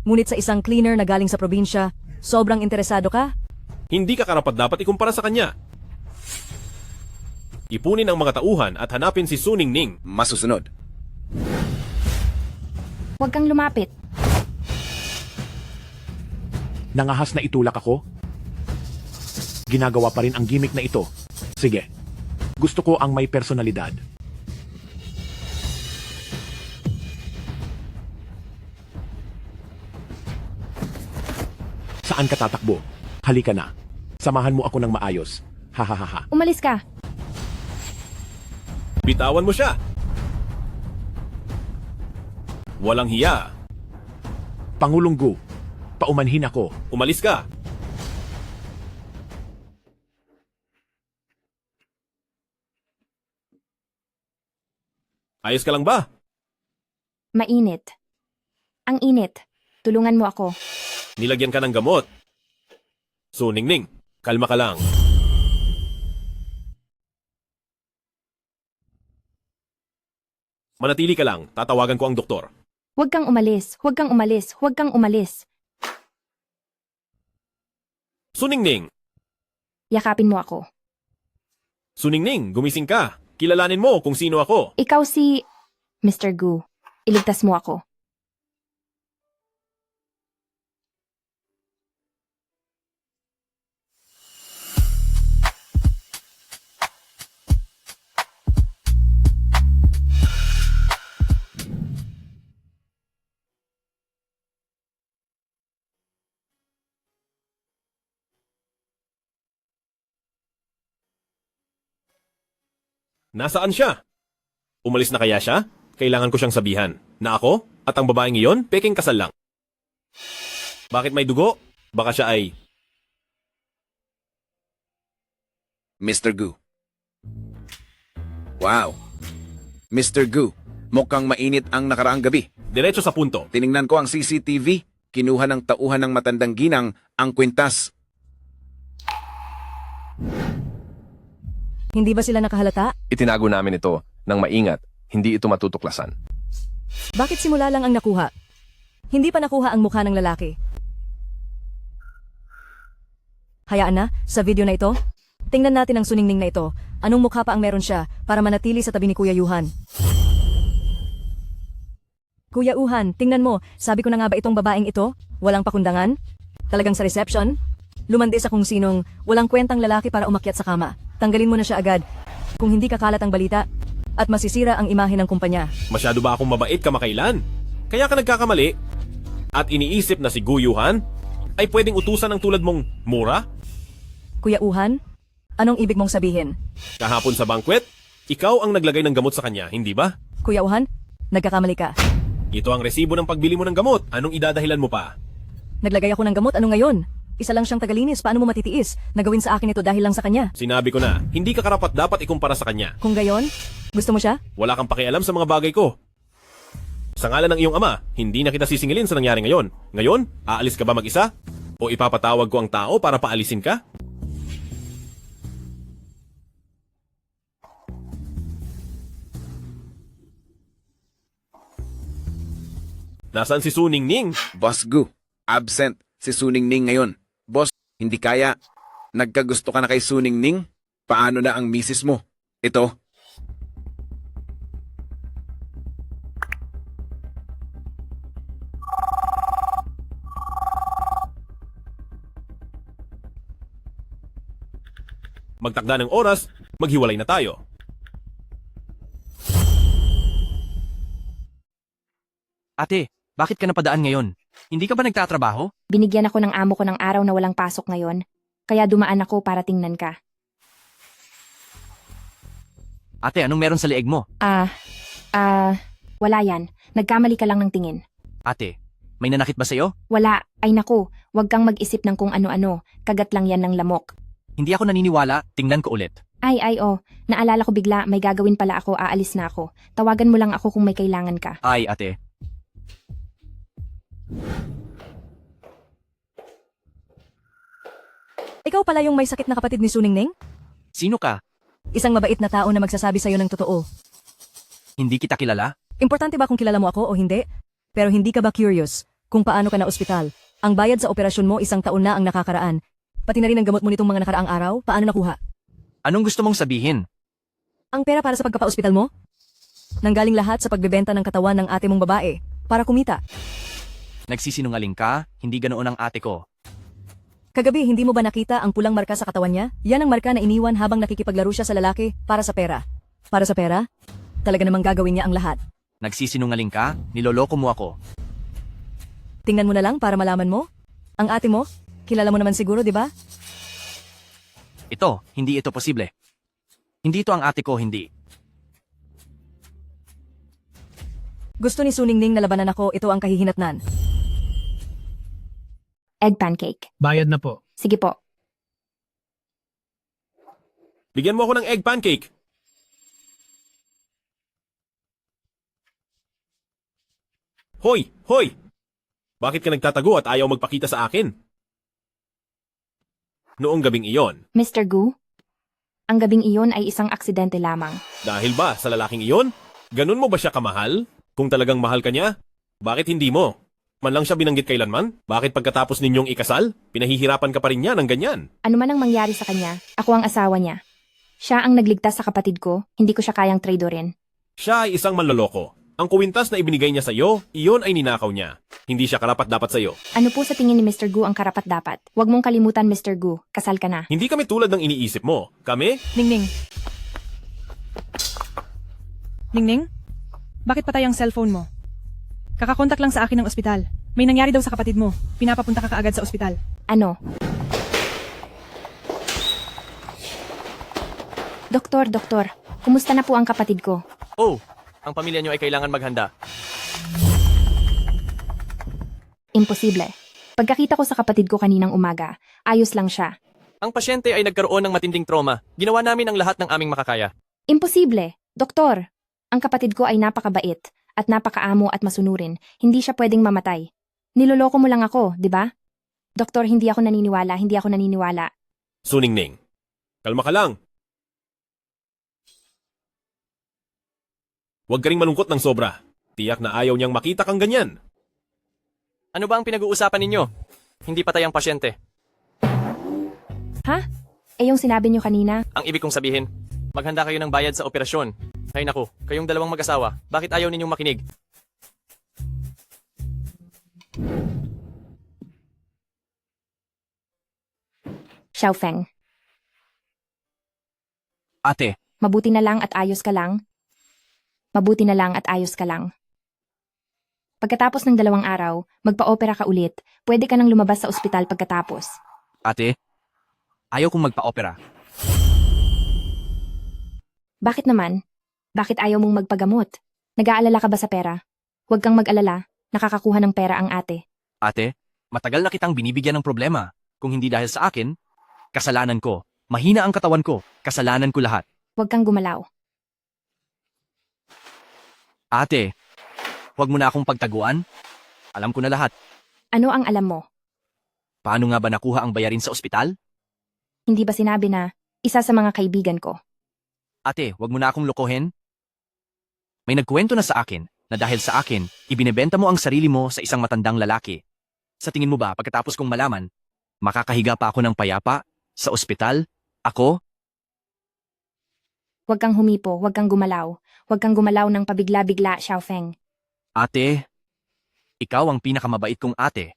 Ngunit sa isang cleaner na galing sa probinsya, sobrang interesado ka? Hindi ka karapat-dapat ikumpara sa kanya. Ipunin ang mga tauhan at hanapin si Suningning. Masusunod. Huwag kang lumapit. Nangahas na itulak ako? Ginagawa pa rin ang gimmick na ito. Sige. Gusto ko ang may personalidad. Saan ka tatakbo? Halika na. Samahan mo ako ng maayos. Ha ha ha ha. Umalis ka. Bitawan mo siya. Walang hiya. Pangulong Gu, paumanhin ako. Umalis ka. Ayos ka lang ba? Mainit. Ang init. Tulungan mo ako. Nilagyan ka ng gamot. Suningning, kalma ka lang. Manatili ka lang, tatawagan ko ang doktor. Huwag kang umalis. Huwag kang umalis. Huwag kang umalis. Suningning! Yakapin mo ako. Suningning, gumising ka. Kilalanin mo kung sino ako. Ikaw si Mr. Gu. Iligtas mo ako. Nasaan siya? Umalis na kaya siya? Kailangan ko siyang sabihan na ako at ang babaeng iyon, peking kasal lang. Bakit may dugo? Baka siya ay... Mr. Gu. Wow. Mr. Gu, mukhang mainit ang nakaraang gabi. Diretso sa punto. Tiningnan ko ang CCTV. Kinuha ng tauhan ng matandang ginang ang kwintas. Hindi ba sila nakahalata? Itinago namin ito ng maingat, hindi ito matutuklasan. Bakit simula lang ang nakuha? Hindi pa nakuha ang mukha ng lalaki. Hayaan na, sa video na ito, tingnan natin ang Suningning na ito. Anong mukha pa ang meron siya para manatili sa tabi ni Kuya Yuhan? Kuya Yuhan, tingnan mo, sabi ko na nga ba itong babaeng ito? Walang pakundangan? Talagang sa reception? Lumandi sa kung sinong walang kwentang lalaki para umakyat sa kama. Tanggalin mo na siya agad kung hindi kakalat ang balita at masisira ang imahe ng kumpanya. Masyado ba akong mabait kamakailan? Kaya ka nagkakamali? At iniisip na si Guyuhan ay pwedeng utusan ng tulad mong mura? Kuya Uhan, anong ibig mong sabihin? Kahapon sa banquet, ikaw ang naglagay ng gamot sa kanya, hindi ba? Kuya Uhan, nagkakamali ka. Ito ang resibo ng pagbili mo ng gamot. Anong idadahilan mo pa? Naglagay ako ng gamot, ano ngayon? Isa lang siyang tagalinis, paano mo matitiis? Nagawin sa akin ito dahil lang sa kanya. Sinabi ko na, hindi ka karapat dapat ikumpara sa kanya. Kung gayon, gusto mo siya? Wala kang pakialam sa mga bagay ko. Sa ngalan ng iyong ama, hindi na kita sisingilin sa nangyari ngayon. Ngayon, aalis ka ba mag-isa? O ipapatawag ko ang tao para paalisin ka? Nasaan si Suning Ning? Boss Gu, absent si Suning Ning ngayon. Boss, hindi kaya. Nagkagusto ka na kay Suning Ning? Paano na ang misis mo? Ito. Magtakda ng oras, maghiwalay na tayo. Ate, bakit ka napadaan ngayon? Hindi ka ba nagtatrabaho? Binigyan ako ng amo ko ng araw na walang pasok ngayon, kaya dumaan ako para tingnan ka. Ate, anong meron sa leeg mo? Wala yan. Nagkamali ka lang ng tingin. Ate, may nanakit ba sa'yo? Wala. Ay naku, wag kang mag-isip ng kung ano-ano. Kagat lang yan ng lamok. Hindi ako naniniwala, tingnan ko ulit. Naalala ko bigla, may gagawin pala ako, aalis na ako. Tawagan mo lang ako kung may kailangan ka. Ay, ate. Ikaw pala yung may sakit na kapatid ni Suning Ning? Sino ka? Isang mabait na tao na magsasabi sa'yo ng totoo. Hindi kita kilala? Importante ba kung kilala mo ako o hindi? Pero hindi ka ba curious kung paano ka na ospital? Ang bayad sa operasyon mo 1 taon na ang nakakaraan. Pati na rin ang gamot mo nitong mga nakaraang araw, paano nakuha? Anong gusto mong sabihin? Ang pera para sa pagpapa-ospital mo? Nanggaling lahat sa pagbebenta ng katawan ng ate mong babae para kumita. Nagsisinungaling ka? Hindi ganoon ang ate ko. Kagabi, hindi mo ba nakita ang pulang marka sa katawan niya? Yan ang marka na iniwan habang nakikipaglaro siya sa lalaki para sa pera. Para sa pera? Talaga namang gagawin niya ang lahat. Nagsisinungaling ka? Niloloko mo ako. Tingnan mo na lang para malaman mo. Ang ate mo, kilala mo naman siguro, di ba? Hindi ito posible. Hindi ito ang ate ko, hindi. Gusto ni Suning Ning na labanan ako, ito ang kahihinatnan. Egg pancake. Bayad na po. Sige po. Bigyan mo ako ng egg pancake. Hoy! Hoy! Bakit ka nagtatago at ayaw magpakita sa akin? Noong gabing iyon. Mr. Gu, ang gabing iyon ay isang aksidente lamang. Dahil ba sa lalaking iyon? Ganun mo ba siya kamahal? Kung talagang mahal ka niya, bakit hindi mo? Man lang siya binanggit kailanman? Bakit pagkatapos ninyong ikasal, pinahihirapan ka pa rin niya ng ganyan? Ano man ang mangyari sa kanya, ako ang asawa niya. Siya ang nagligtas sa kapatid ko, hindi ko siya kayang traidorin. Siya ay isang manloloko. Ang kuwintas na ibinigay niya sa iyo, iyon ay ninakaw niya. Hindi siya karapat-dapat sa iyo. Ano po sa tingin ni Mr. Gu ang karapat-dapat? Huwag mong kalimutan, Mr. Gu, kasal ka na. Hindi kami tulad ng iniisip mo. Kami? Ningning. Ningning? Bakit patay ang cellphone mo? Kakakontak lang sa akin ng ospital. May nangyari daw sa kapatid mo. Pinapapunta ka kaagad sa ospital. Ano? Doktor, kumusta na po ang kapatid ko? Oh, ang pamilya niyo ay kailangan maghanda. Imposible. Pagkakita ko sa kapatid ko kaninang umaga, ayos lang siya. Ang pasyente ay nagkaroon ng matinding trauma. Ginawa namin ang lahat ng aming makakaya. Imposible. Doktor, ang kapatid ko ay napakabait at napakaamo at masunurin. Hindi siya pwedeng mamatay. Niloloko mo lang ako, di ba? Doktor, hindi ako naniniwala. Suningning. Kalma ka lang. Huwag ka ring malungkot ng sobra. Tiyak na ayaw niyang makita kang ganyan. Ano ba ang pinag-uusapan ninyo? Hindi patay ang pasyente. Ha? Yung sinabi niyo kanina? Ang ibig kong sabihin, maghanda kayo ng bayad sa operasyon. Ay naku, kayong dalawang mag-asawa, bakit ayaw ninyong makinig? Xiaofeng, Ate, mabuti na lang at ayos ka lang. Pagkatapos ng 2 araw, magpa-opera ka ulit. Pwede ka nang lumabas sa ospital pagkatapos. Ate, ayaw kong magpa-opera. Bakit naman? Bakit ayaw mong magpagamot? Nag-aalala ka ba sa pera? Huwag kang mag-alala, nakakakuha ng pera ang ate. Ate, matagal na kitang binibigyan ng problema. Kung hindi dahil sa akin, kasalanan ko. Mahina ang katawan ko, kasalanan ko lahat. Huwag kang gumalaw. Ate, huwag mo na akong pagtaguan. Alam ko na lahat. Ano ang alam mo? Paano nga ba nakuha ang bayarin sa ospital? Hindi ba sinabi na isa sa mga kaibigan ko? Ate, huwag mo na akong lokohin. May nagkwento na sa akin na dahil sa akin, ibinebenta mo ang sarili mo sa isang matandang lalaki. Sa tingin mo ba, pagkatapos kong malaman, makakahiga pa ako ng payapa sa ospital? Ako? Huwag kang humipo, huwag kang gumalaw. Huwag kang gumalaw ng pabigla-bigla, Xiaofeng. Ate, ikaw ang pinakamabait kong ate.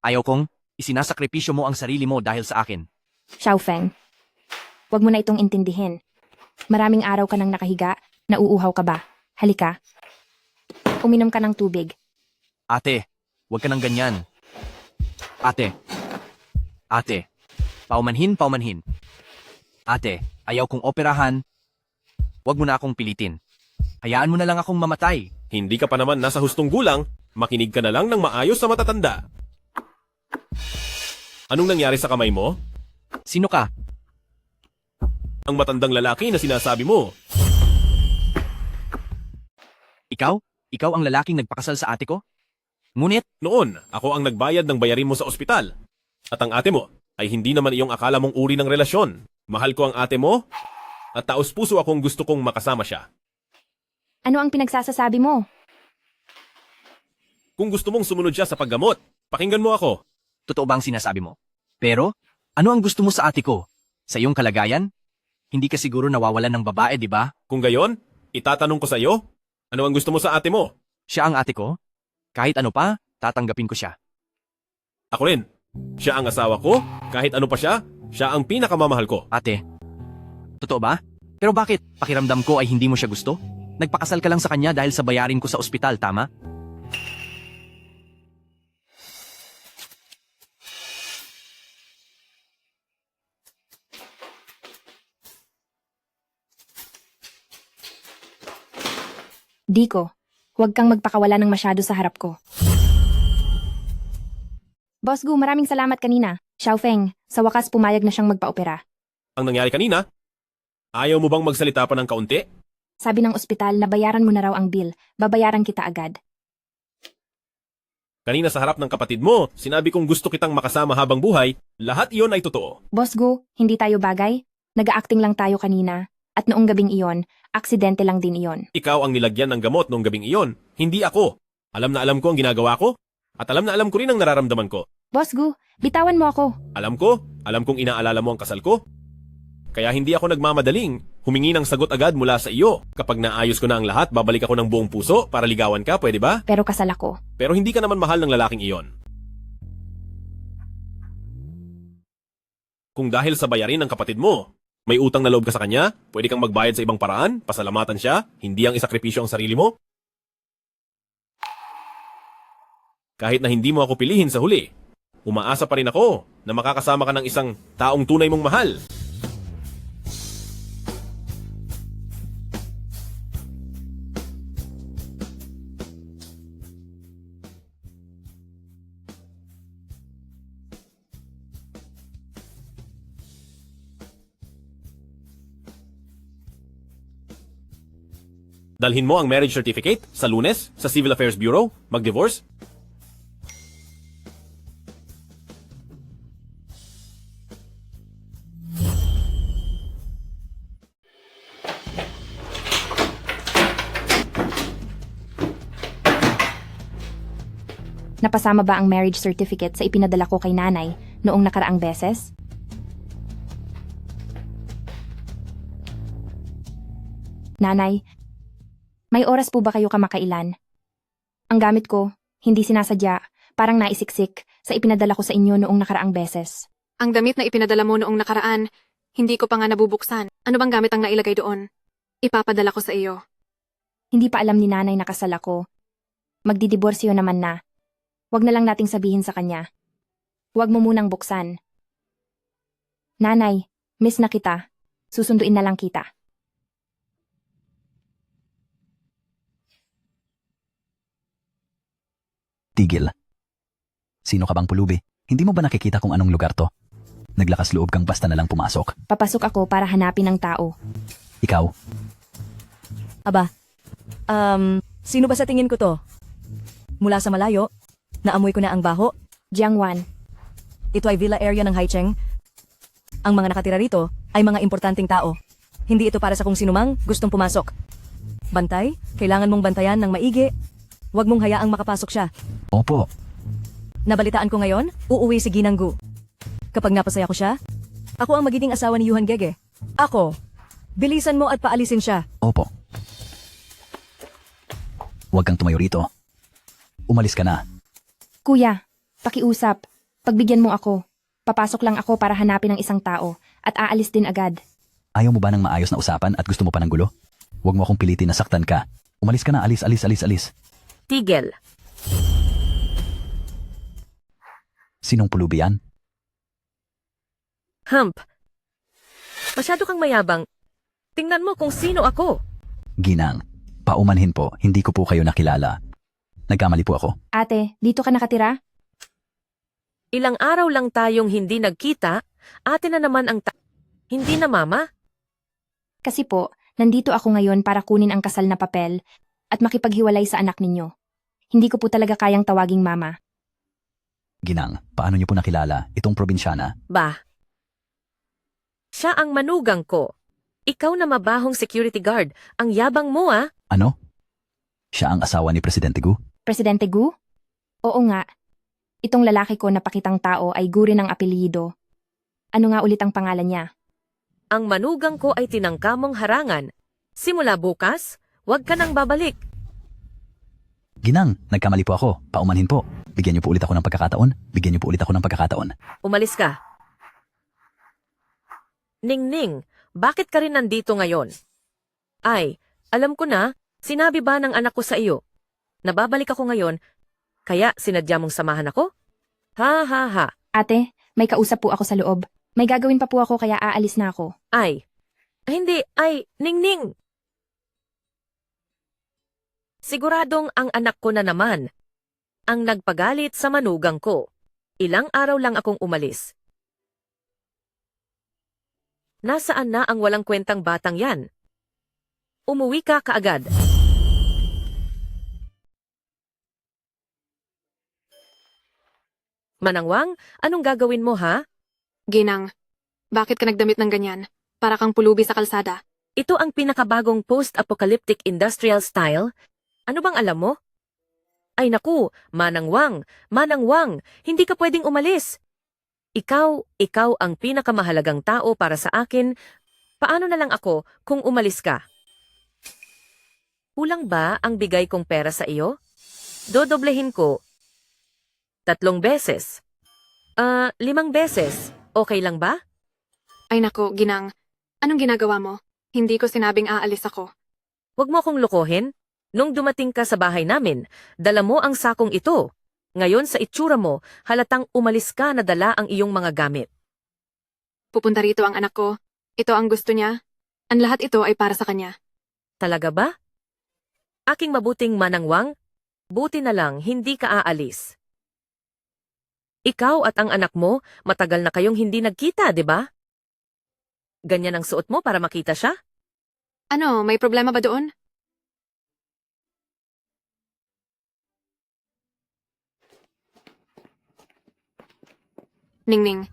Ayaw kong isinasakripisyo mo ang sarili mo dahil sa akin. Xiaofeng, huwag mo na itong intindihin. Maraming araw ka nang nakahiga, nauuhaw ka ba? Halika. Uminom ka ng tubig. Ate, huwag ka nang ganyan. Ate, paumanhin. Ate, ayaw kong operahan. Huwag mo na akong pilitin. Hayaan mo na lang akong mamatay. Hindi ka pa naman nasa hustong gulang, makinig ka na lang ng maayos sa matatanda. Anong nangyari sa kamay mo? Sino ka? Ang matandang lalaki na sinasabi mo. Ikaw? Ikaw ang lalaking nagpakasal sa ate ko? Ngunit, Noon, ako ang nagbayad ng bayarin mo sa ospital. At ang ate mo ay hindi naman iyong akala mong uri ng relasyon. Mahal ko ang ate mo at taos-puso akong gusto kong makasama siya. Ano ang pinagsasasabi mo? Kung gusto mong sumunod siya sa paggamot, pakinggan mo ako. totoo ba ang sinasabi mo? Pero, ano ang gusto mo sa ate ko? Sa iyong kalagayan? Hindi ka siguro nawawalan ng babae, di ba? Kung gayon, itatanong ko sa iyo, ano ang gusto mo sa ate mo? Siya ang ate ko? Kahit ano pa, tatanggapin ko siya. Ako rin. Siya ang asawa ko, kahit ano pa siya ang pinakamamahal ko. Ate, totoo ba? Pero bakit? Pakiramdam ko ay hindi mo siya gusto? Nagpakasal ka lang sa kanya dahil sa bayarin ko sa ospital, tama? Diko, huwag kang magpakawala ng masyado sa harap ko. Boss Gu, maraming salamat kanina. Xiaofeng, sa wakas pumayag na siyang magpa-opera. Ang nangyari kanina, ayaw mo bang magsalita pa ng kaunti? Sabi ng ospital na bayaran mo na raw ang bill, babayaran kita agad. Kanina sa harap ng kapatid mo, sinabi kong gusto kitang makasama habang buhay, lahat iyon ay totoo. Boss Gu, hindi tayo bagay? Nag-acting lang tayo kanina. At noong gabing iyon, aksidente lang din iyon. Ikaw ang nilagyan ng gamot noong gabing iyon, hindi ako. Alam na alam ko ang ginagawa ko, at alam na alam ko rin ang nararamdaman ko. Boss Gu, bitawan mo ako. Alam kong inaalala mo ang kasal ko. Kaya hindi ako nagmamadaling humingi ng sagot agad mula sa iyo. Kapag naayos ko na ang lahat, babalik ako ng buong puso para ligawan ka, pwede ba? Pero kasal ako. Pero hindi ka naman mahal ng lalaking iyon. Kung dahil sa bayarin ng kapatid mo, may utang na loob ka sa kanya, pwede kang magbayad sa ibang paraan, pasalamatan siya, hindi ang isakripisyo ang sarili mo. Kahit na hindi mo ako pilihin sa huli, umaasa pa rin ako na makakasama ka ng isang taong tunay mong mahal. Dalhin mo ang marriage certificate sa Lunes sa Civil Affairs Bureau, mag-divorce. Napasama ba ang marriage certificate sa ipinadala ko kay nanay noong nakaraang beses? Nanay, may oras po ba kayo kamakailan? Ang gamit ko, hindi sinasadya, parang naisiksik sa ipinadala ko sa inyo noong nakaraang beses. Ang damit na ipinadala mo noong nakaraan, hindi ko pa nga nabubuksan. Ano bang gamit ang nailagay doon? Ipapadala ko sa iyo. Hindi pa alam ni nanay na kasal ako. Magdidiborsyo naman na. Huwag na lang nating sabihin sa kanya. Huwag mo munang buksan. Nanay, miss na kita. Susunduin na lang kita. Tigil. Sino ka bang pulubi? Hindi mo ba nakikita kung anong lugar to? Naglakas loob kang basta na lang pumasok. Papasok ako para hanapin ang tao. Ikaw? Aba, sino ba sa tingin ko to? Mula sa malayo, naamoy ko na ang baho. Jiangwan. Ito ay villa area ng Haicheng. Ang mga nakatira rito ay mga importanteng tao. Hindi ito para sa kung sinumang gustong pumasok. Bantay, kailangan mong bantayan ng maigi. Huwag mong hayaang makapasok siya. Opo. Nabalitaan ko ngayon, uuwi si Ginang Gu. Kapag napasaya ko siya, ako ang magiging asawa ni Yuhan Gege. Ako. Bilisan mo at paalisin siya. Opo. Huwag kang tumayo rito. Umalis ka na. Kuya, pakiusap. Pagbigyan mo ako. Papasok lang ako para hanapin ang isang tao at aalis din agad. Ayaw mo ba ng maayos na usapan at gusto mo pa ng gulo? Huwag mo akong pilitin na saktan ka. Umalis ka na, alis. Tigil. Sinong pulubi yan? Hump. Masyado kang mayabang. Tingnan mo kung sino ako. Ginang. Paumanhin po, hindi ko po kayo nakilala. Nagkamali po ako. Ate, dito ka nakatira? Ilang araw lang tayong hindi nagkita, ate na naman ang hindi na mama? Kasi po, nandito ako ngayon para kunin ang kasal na papel at makipaghiwalay sa anak ninyo. Hindi ko po talaga kayang tawaging mama. Ginang, paano niyo po nakilala itong probinsyana? Bah. Siya ang manugang ko. Ikaw na mabahong security guard. Ang yabang mo ah. Ano? Siya ang asawa ni Presidente Gu? Presidente Gu? Oo nga. Itong lalaki ko na pakitang tao ay Gu rin ang apelyido. Ano nga ulit ang pangalan niya? Ang manugang ko ay tinangkamong harangan. Simula bukas, huwag ka nang babalik. Ginang, nagkamali po ako. Paumanhin po. Bigyan niyo po ulit ako ng pagkakataon. Umalis ka. Ningning, bakit ka rin nandito ngayon? Ay, alam ko na, sinabi ba ng anak ko sa iyo? Nababalik ako ngayon, kaya sinadya mong samahan ako? Ha ha ha. Ate, may kausap po ako sa loob. May gagawin pa po ako kaya aalis na ako. Ningning! Siguradong ang anak ko na naman ang nagpagalit sa manugang ko. Ilang araw lang akong umalis. Nasaan na ang walang kwentang batang yan? Umuwi ka kaagad. Manangwang, anong gagawin mo ha? Ginang, bakit ka nagdamit ng ganyan? Para kang pulubi sa kalsada. Ito ang pinakabagong post-apocalyptic industrial style. Ano bang alam mo? Ay naku, Manangwang, hindi ka pwedeng umalis. Ikaw ang pinakamahalagang tao para sa akin. Paano na lang ako kung umalis ka? Kulang ba ang bigay kong pera sa iyo? Dodoblehin ko. 3 beses. 5 beses. Okay lang ba? Ay nako, Ginang. Anong ginagawa mo? Hindi ko sinabing aalis ako. Huwag mo akong lokohin. Nung dumating ka sa bahay namin, dala mo ang sakong ito. Ngayon sa itsura mo, halatang umalis ka na dala ang iyong mga gamit. Pupunta rito ang anak ko. Ito ang gusto niya. Ang lahat ito ay para sa kanya. Talaga ba? Aking mabuting Manangwang, buti na lang hindi ka aalis. Ikaw at ang anak mo, matagal na kayong hindi nagkita, di ba? Ganyan ang suot mo para makita siya? Ano, may problema ba doon? Ningning.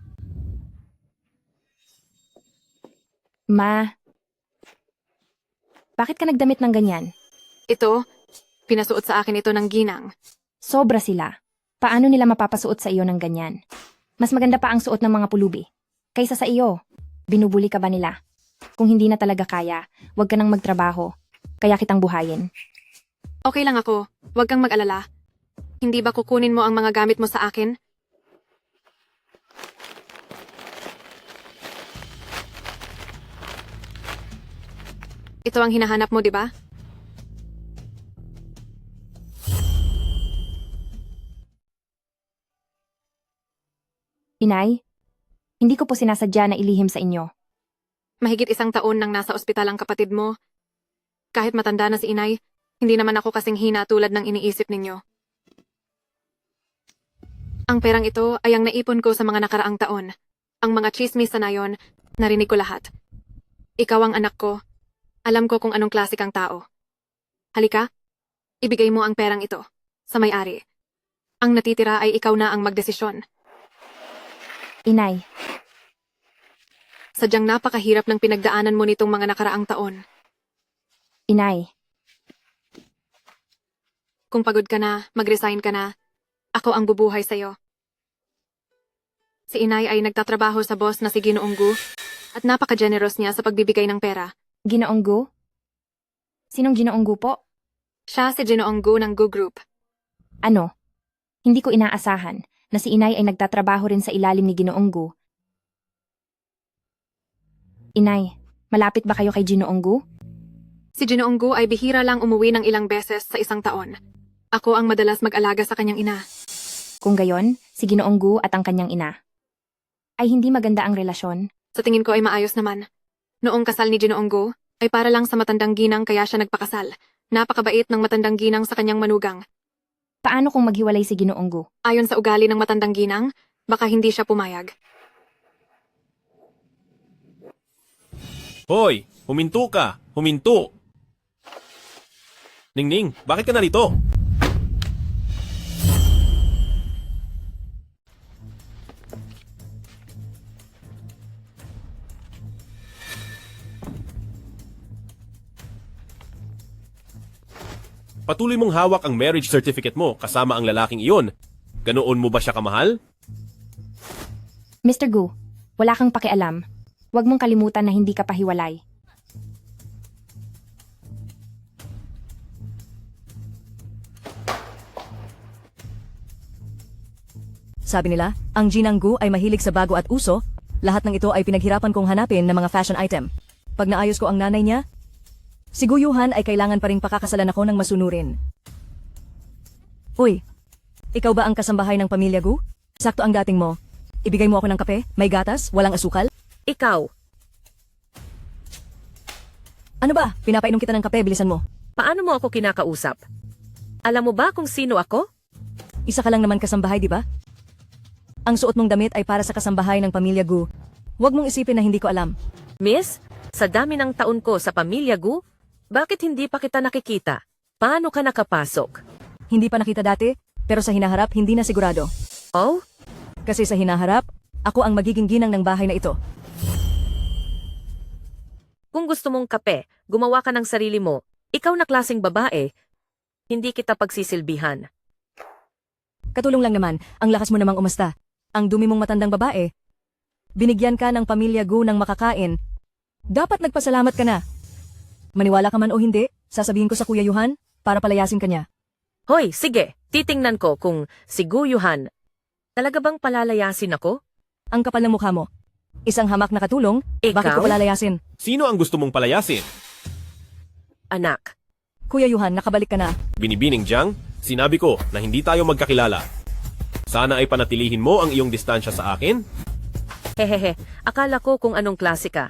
Ma, bakit ka nagdamit ng ganyan? Ito, pinasuot sa akin ito ng Ginang. Sobra sila. Paano nila mapapasuot sa iyo ng ganyan? Mas maganda pa ang suot ng mga pulubi. Kaysa sa iyo, binubuli ka ba nila? Kung hindi na talaga kaya, huwag ka nang magtrabaho. Kaya kitang buhayin. Okay lang ako. Huwag kang mag-alala. Hindi ba kukunin mo ang mga gamit mo sa akin? Ito ang hinahanap mo, di ba? Inay, hindi ko po sinasadya na ilihim sa inyo. Mahigit 1 taon nang nasa ospital ang kapatid mo. Kahit matanda na si inay, hindi naman ako kasing hina tulad ng iniisip ninyo. Ang perang ito ay ang naipon ko sa mga nakaraang taon. Ang mga chismis sa nayon, narinig ko lahat. Ikaw ang anak ko. Alam ko kung anong klase kang tao. Halika, ibigay mo ang perang ito sa may-ari. Ang natitira ay ikaw na ang magdesisyon. Inay, Sadyang napakahirap ng pinagdaanan mo nitong mga nakaraang taon. Inay, Kung pagod ka na, mag-resign ka na, ako ang bubuhay sa'yo. Si inay ay nagtatrabaho sa boss na si Ginoong Gu at napaka-generous niya sa pagbibigay ng pera. Ginoong Gu? Sinong Ginoong Gu po? Siya si Ginoong Gu ng Gu Group. Ano? Hindi ko inaasahan na si inay ay nagtatrabaho rin sa ilalim ni Ginoong Gu. Inay, malapit ba kayo kay Ginoong Gu? Si Ginoong Gu ay bihira lang umuwi ng ilang beses sa 1 taon. Ako ang madalas mag-alaga sa kanyang ina. Kung gayon, si Ginoong Gu at ang kanyang ina. Ay hindi maganda ang relasyon. Sa tingin ko ay maayos naman. Noong kasal ni Ginoong Gu, ay para lang sa matandang ginang kaya siya nagpakasal. Napakabait ng matandang ginang sa kanyang manugang. Paano kung maghiwalay si Ginoong Gu? Ayon sa ugali ng matandang ginang, baka hindi siya pumayag. Hoy, huminto ka! Huminto! Ningning, bakit ka narito? Patuloy mong hawak ang marriage certificate mo kasama ang lalaking iyon. Ganoon mo ba siya kamahal? Mr. Gu, wala kang pakialam. Huwag mong kalimutan na hindi ka pahiwalay. Sabi nila, ang Ginang Gu ay mahilig sa bago at uso, lahat ng ito ay pinaghirapan kong hanapin ng mga fashion item. Pag naayos ko ang nanay niya, si Gu Yuhan ay kailangan pa ring pakakasalan ako ng masunurin. Uy, ikaw ba ang kasambahay ng pamilya Gu? Sakto ang dating mo. Ibigay mo ako ng kape, may gatas, walang asukal? Ikaw, Ano ba? Pinapainom kita ng kape, bilisan mo. paano mo ako kinakausap? Alam mo ba kung sino ako? Isa ka lang naman kasambahay, di ba? Ang suot mong damit ay para sa kasambahay ng pamilya Gu. Huwag mong isipin na hindi ko alam. Miss, sa dami ng taon ko sa pamilya Gu, bakit hindi pa kita nakikita? Paano ka nakapasok? Hindi pa nakita dati, pero sa hinaharap hindi na sigurado. Oh? Kasi sa hinaharap, ako ang magiging ginang ng bahay na ito. Kung gusto mong kape, gumawa ka ng sarili mo. Ikaw na klaseng babae, hindi kita pagsisilbihan. Katulong lang naman, ang lakas mo namang umasta. Ang dumi mong matandang babae. Binigyan ka ng pamilya Gu ng makakain. Dapat nagpasalamat ka na. Maniwala ka man o hindi, sasabihin ko sa Kuya Yuhan para palayasin ka niya. Hoy, sige, titingnan ko kung si Gu Yuhan, talaga bang palalayasin ako? Ang kapal ng mukha mo. Isang hamak na katulong, bakit Ikaw? ko palalayasin? Sino ang gusto mong palayasin? Anak. Kuya Yuhan, nakabalik ka na. Binibining Jiang, sinabi ko na hindi tayo magkakilala. Sana ay panatilihin mo ang iyong distansya sa akin. Hehehe, akala ko kung anong klase ka.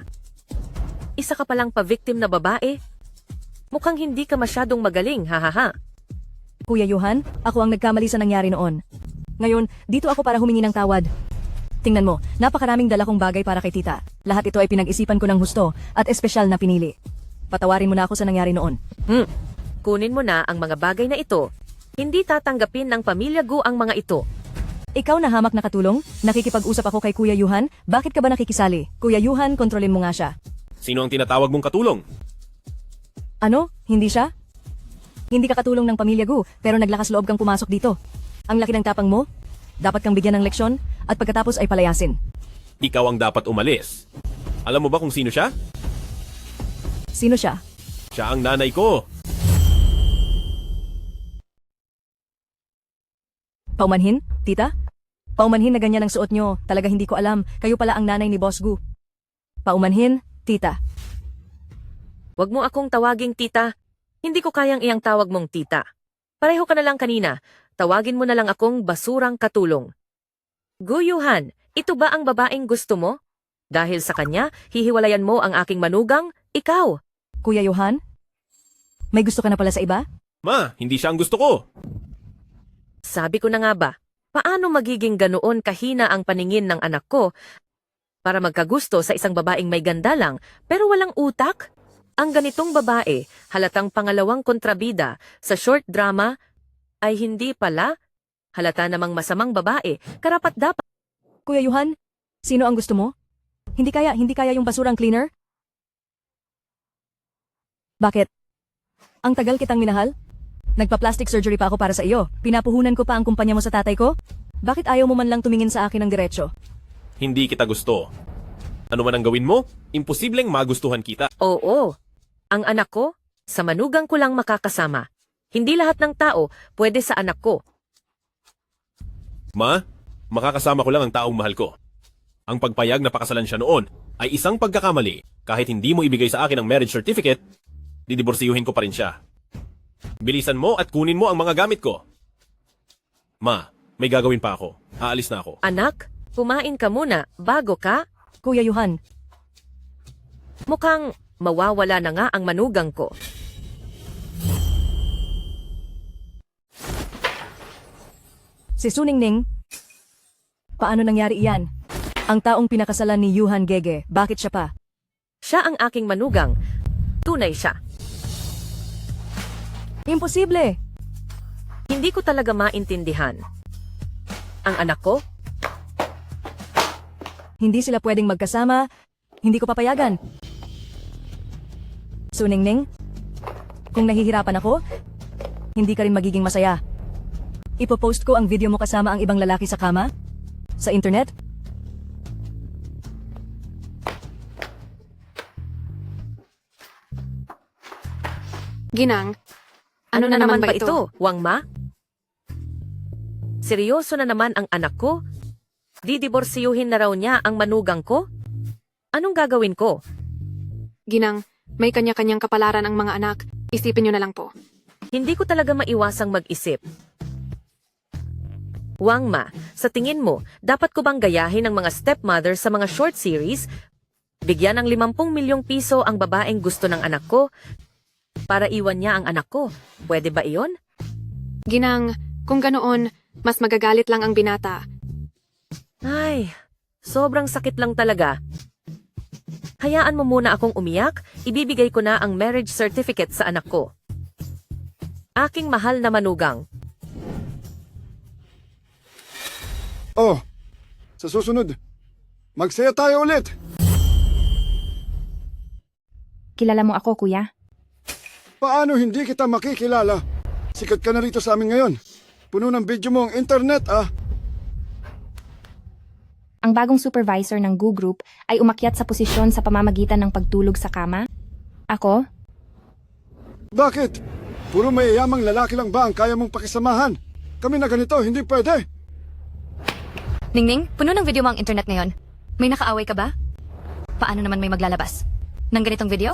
Isa ka palang pa-victim na babae? Mukhang hindi ka masyadong magaling, hahaha. Kuya Yuhan, ako ang nagkamali sa nangyari noon. Ngayon, dito ako para humingi ng tawad. Tingnan mo, napakaraming dala kong bagay para kay tita. Lahat ito ay pinag-isipan ko ng husto at espesyal na pinili. Patawarin mo na ako sa nangyari noon. Kunin mo na ang mga bagay na ito. Hindi tatanggapin ng pamilya Gu ang mga ito. Ikaw na hamak na katulong? Nakikipag-usap ako kay Kuya Yuhan? Bakit ka ba nakikisali? Kuya Yuhan, kontrolin mo nga siya. Sino ang tinatawag mong katulong? Ano? Hindi siya? Hindi ka katulong ng pamilya Gu, pero naglakas loob kang pumasok dito. Ang laki ng tapang mo? Dapat kang bigyan ng leksyon at pagkatapos ay palayasin. Ikaw ang dapat umalis. Alam mo ba kung sino siya? Sino siya? Siya ang nanay ko. Paumanhin? Tita? Paumanhin na ganyan ang suot nyo. Talaga hindi ko alam. Kayo pala ang nanay ni Boss Gu. Paumanhin, tita. Huwag mo akong tawaging tita. Hindi ko kayang iyang tawag mong tita. Pareho ka na lang kanina. Tawagin mo na lang akong basurang katulong. Gu Yuhan, Ito ba ang babaeng gusto mo? Dahil sa kanya, hihiwalayan mo ang aking manugang, ikaw. Kuya Johan? May gusto ka na pala sa iba? Ma, hindi siya ang gusto ko. Sabi ko na nga ba, paano magiging ganoon kahina ang paningin ng anak ko para magkagusto sa isang babaeng may ganda lang pero walang utak? Ang ganitong babae, halatang pangalawang kontrabida sa short drama, ay hindi pala. Halata namang masamang babae, karapat-dapat. Kuya Johan, sino ang gusto mo? Hindi kaya yung basurang cleaner? Bakit? Ang tagal kitang minahal? Nagpa-plastic surgery pa ako para sa iyo. Pinapuhunan ko pa ang kumpanya mo sa tatay ko? Bakit ayaw mo man lang tumingin sa akin ng diretsyo? Hindi kita gusto. Ano man ang gawin mo, imposibleng magustuhan kita. Oo, ang anak ko, sa manugang ko lang makakasama. Hindi lahat ng tao pwede sa anak ko. Ma, makakasama ko lang ang taong mahal ko. Ang pagpayag na pakasalan siya noon ay isang pagkakamali. Kahit hindi mo ibigay sa akin ang marriage certificate, didiborsiyuhin ko pa rin siya. Bilisan mo at kunin mo ang mga gamit ko. Ma, may gagawin pa ako. Aalis na ako. Anak, kumain ka muna bago ka. Kuya Johan. Mukhang mawawala na nga ang manugang ko. Si Suningning, paano nangyari iyan? Ang taong pinakasalan ni Yuhan Gege, bakit siya pa? Siya ang aking manugang. Tunay siya. Imposible! Hindi ko talaga maintindihan. Ang anak ko? Hindi sila pwedeng magkasama, hindi ko papayagan. Suningning, kung nahihirapan ako, hindi ka rin magiging masaya. Ipopost ko ang video mo kasama ang ibang lalaki sa kama? Sa internet? Ginang, Ano na naman ba ito, Wangma? Seryoso na naman ang anak ko? Didiborsiyuhin na raw niya ang manugang ko? Anong gagawin ko? Ginang, may kanya-kanyang kapalaran ang mga anak. Isipin niyo na lang po. Hindi ko talaga maiwasang mag-isip. Wangma, sa tingin mo, dapat ko bang gayahin ang mga stepmother sa mga short series? Bigyan ng 50 milyong piso ang babaeng gusto ng anak ko para iwan niya ang anak ko. Pwede ba iyon? Ginang, kung ganoon, mas magagalit lang ang binata. Ay, sobrang sakit lang talaga. Hayaan mo muna akong umiyak, ibibigay ko na ang marriage certificate sa anak ko. Aking mahal na manugang. Oh, sa susunod, magsaya tayo ulit. Kilala mo ako, kuya? Paano hindi kita makikilala? Sikat ka na rito sa amin ngayon. Puno ng video mo ang internet, ah. Ang bagong supervisor ng GU Group ay umakyat sa posisyon sa pamamagitan ng pagtulog sa kama? Ako? Bakit? Puro mayayamang lalaki lang ba ang kaya mong pakisamahan? Kami na ganito, hindi pwede. Ningning, puno ng video mo ang internet ngayon. May nakaaway ka ba? Paano naman may maglalabas? Ng ganitong video?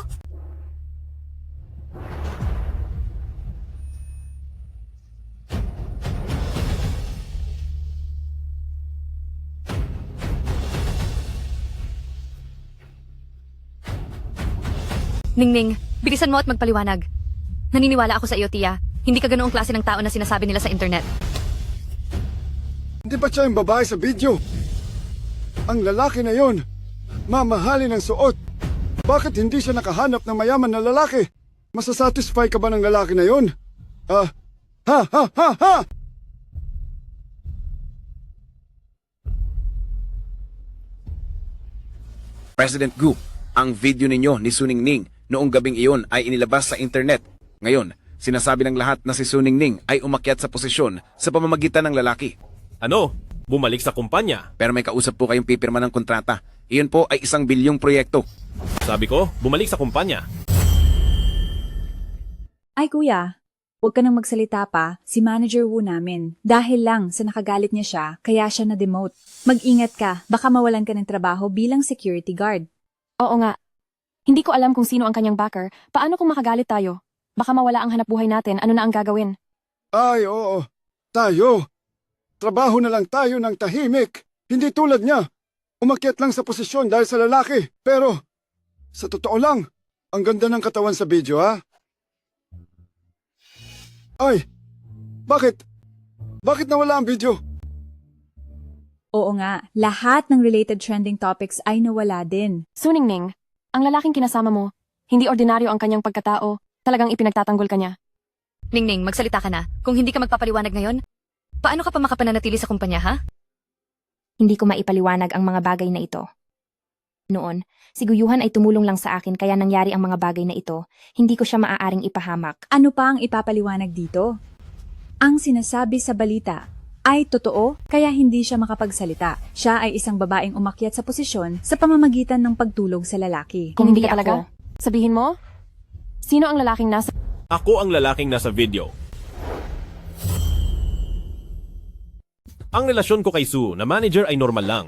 Ningning, bilisan mo at magpaliwanag. Naniniwala ako sa iyo, Tia. Hindi ka ganoong klase ng tao na sinasabi nila sa internet. Hindi ba siya yung babae sa video? Ang lalaki na yon, mamahalin ang suot. Bakit hindi siya nakahanap ng mayaman na lalaki? Masasatisfy ka ba ng lalaki na yon? Ha ha ha! President Gu, ang video ninyo ni Suningning noong gabing iyon ay inilabas sa internet. Ngayon, sinasabi ng lahat na si Suningning ay umakyat sa posisyon sa pamamagitan ng lalaki. Ano? Bumalik sa kumpanya. Pero may kausap po kayong pipirma ng kontrata. Iyon po ay 1 bilyong proyekto. Sabi ko, bumalik sa kumpanya. Ay kuya, huwag ka nang magsalita pa, si Manager Wu namin. Dahil lang sa nakagalit niya siya, kaya siya na-demote. Mag-ingat ka, baka mawalan ka ng trabaho bilang security guard. Oo nga. Hindi ko alam kung sino ang kanyang backer. Paano kung makagalit tayo? Baka mawala ang hanap buhay natin, ano na ang gagawin? Ay, oo. Tayo. Trabaho na lang tayo ng tahimik. Hindi tulad niya. Umakyat lang sa posisyon dahil sa lalaki. Pero, sa totoo lang, ang ganda ng katawan sa video, ha? Ay, bakit? Bakit nawala ang video? Oo nga, lahat ng related trending topics ay nawala din. Suningning, ang lalaking kinasama mo, hindi ordinaryo ang kanyang pagkatao. Talagang ipinagtatanggol ka niya. Ningning, magsalita ka na. Kung hindi ka magpapaliwanag ngayon, paano ka pa makapananatili sa kumpanya, ha? Hindi ko maipaliwanag ang mga bagay na ito. Noon, si Guyuhan ay tumulong lang sa akin kaya nangyari ang mga bagay na ito. Hindi ko siya maaaring ipahamak. Ano pa ang ipapaliwanag dito? Ang sinasabi sa balita ay totoo kaya hindi siya makapagsalita. Siya ay isang babaeng umakyat sa posisyon sa pamamagitan ng pagtulog sa lalaki. Kung hindi ka talaga, sabihin mo, sino ang lalaking nasa... Ako ang lalaking nasa video. Ang relasyon ko kay Sue na manager ay normal lang.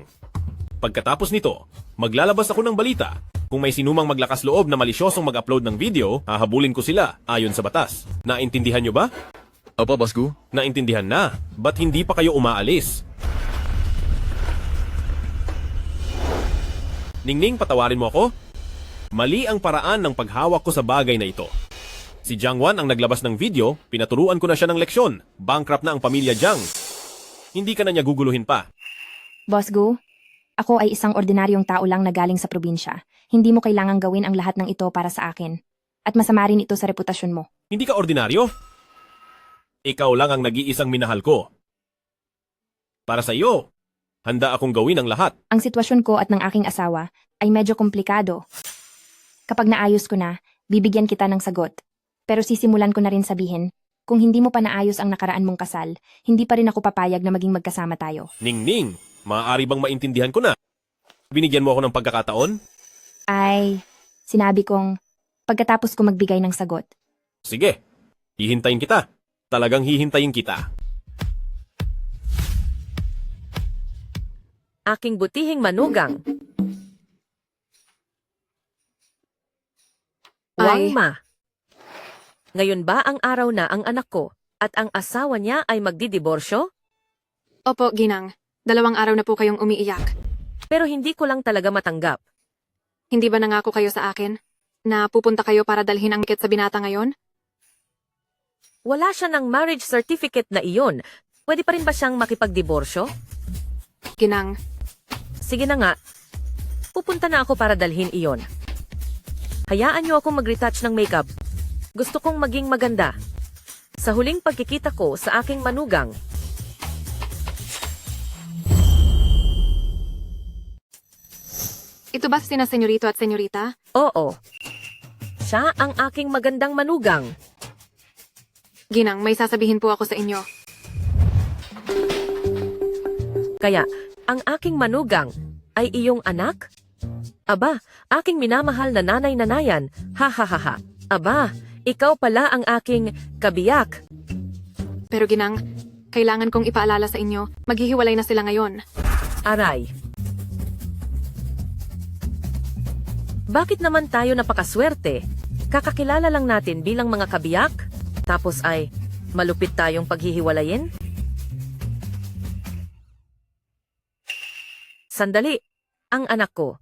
Pagkatapos nito, maglalabas ako ng balita. Kung may sinumang maglakas loob na malisyosong mag-upload ng video, hahabulin ko sila ayon sa batas. Naintindihan nyo ba? Opo, Boss Gu. Naintindihan na. Ba't hindi pa kayo umaalis? Ningning, patawarin mo ako? Mali ang paraan ng paghawak ko sa bagay na ito. Si Jiang Wan ang naglabas ng video, pinaturuan ko na siya ng leksyon. Bankrupt na ang pamilya Jiang. Hindi ka na niya guguluhin pa. Boss Gu, ako ay isang ordinaryong tao lang na galing sa probinsya. Hindi mo kailangang gawin ang lahat ng ito para sa akin. At masama rin ito sa reputasyon mo. Hindi ka ordinaryo? Ikaw lang ang nag-iisang minahal ko. Para sa iyo, handa akong gawin ang lahat. Ang sitwasyon ko at ng aking asawa ay medyo komplikado. Kapag naayos ko na, bibigyan kita ng sagot. Pero sisimulan ko na rin sabihin, kung hindi mo pa naayos ang nakaraan mong kasal, hindi pa rin ako papayag na maging magkasama tayo. Ningning, maaari bang maintindihan ko na? Binigyan mo ako ng pagkakataon? Ay, sinabi kong, pagkatapos ko magbigay ng sagot. Sige, hihintayin kita. Talagang hihintayin kita. Aking butihing manugang. Wangma. Ngayon ba ang araw na ang anak ko at ang asawa niya ay magdidiborsyo? Opo, Ginang. 2 araw na po kayong umiiyak. Pero hindi ko lang talaga matanggap. Hindi ba nangako kayo sa akin na pupunta kayo para dalhin ang tiket sa binata ngayon? Wala siya ng marriage certificate na iyon. Pwede pa rin ba siyang makipagdiborsyo? Ginang. Sige na nga. Pupunta na ako para dalhin iyon. Hayaan niyo akong mag-retouch ng makeup. Gusto kong maging maganda. Sa huling pagkikita ko sa aking manugang. Ito ba sina senyorito at senyorita? Oo. Siya ang aking magandang manugang. Ginang, may sasabihin po ako sa inyo. Kaya, ang aking manugang ay iyong anak? Aba, aking minamahal na nanay-nanayan. Ha ha ha ha. Aba, ikaw pala ang aking kabiyak. Pero Ginang, kailangan kong ipaalala sa inyo, maghihiwalay na sila ngayon. Aray. Bakit naman tayo napakaswerte? Kakakilala lang natin bilang mga kabiyak? Tapos ay malupit tayong paghihiwalayin? Sandali, ang anak ko.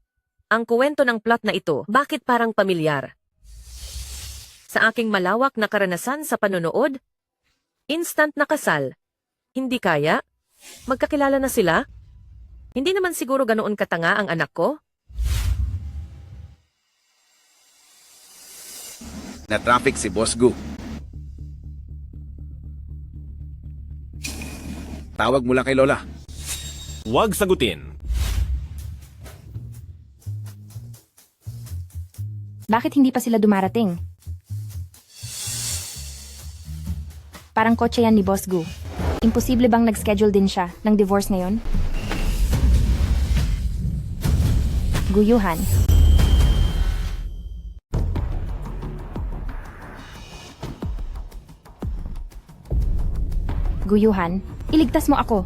Ang kuwento ng plot na ito, bakit parang pamilyar? Sa aking malawak na karanasan sa panonood, instant na kasal. Hindi kaya? Magkakilala na sila? Hindi naman siguro ganoon katanga ang anak ko? Na-traffic si Boss Gu. Tawag mo lang kay Lola. Huwag sagutin. Bakit hindi pa sila dumarating? Parang kotse yan ni Boss Gu. Imposible bang nag-schedule din siya ng divorce ngayon? Guyuhan. Guyuhan, iligtas mo ako.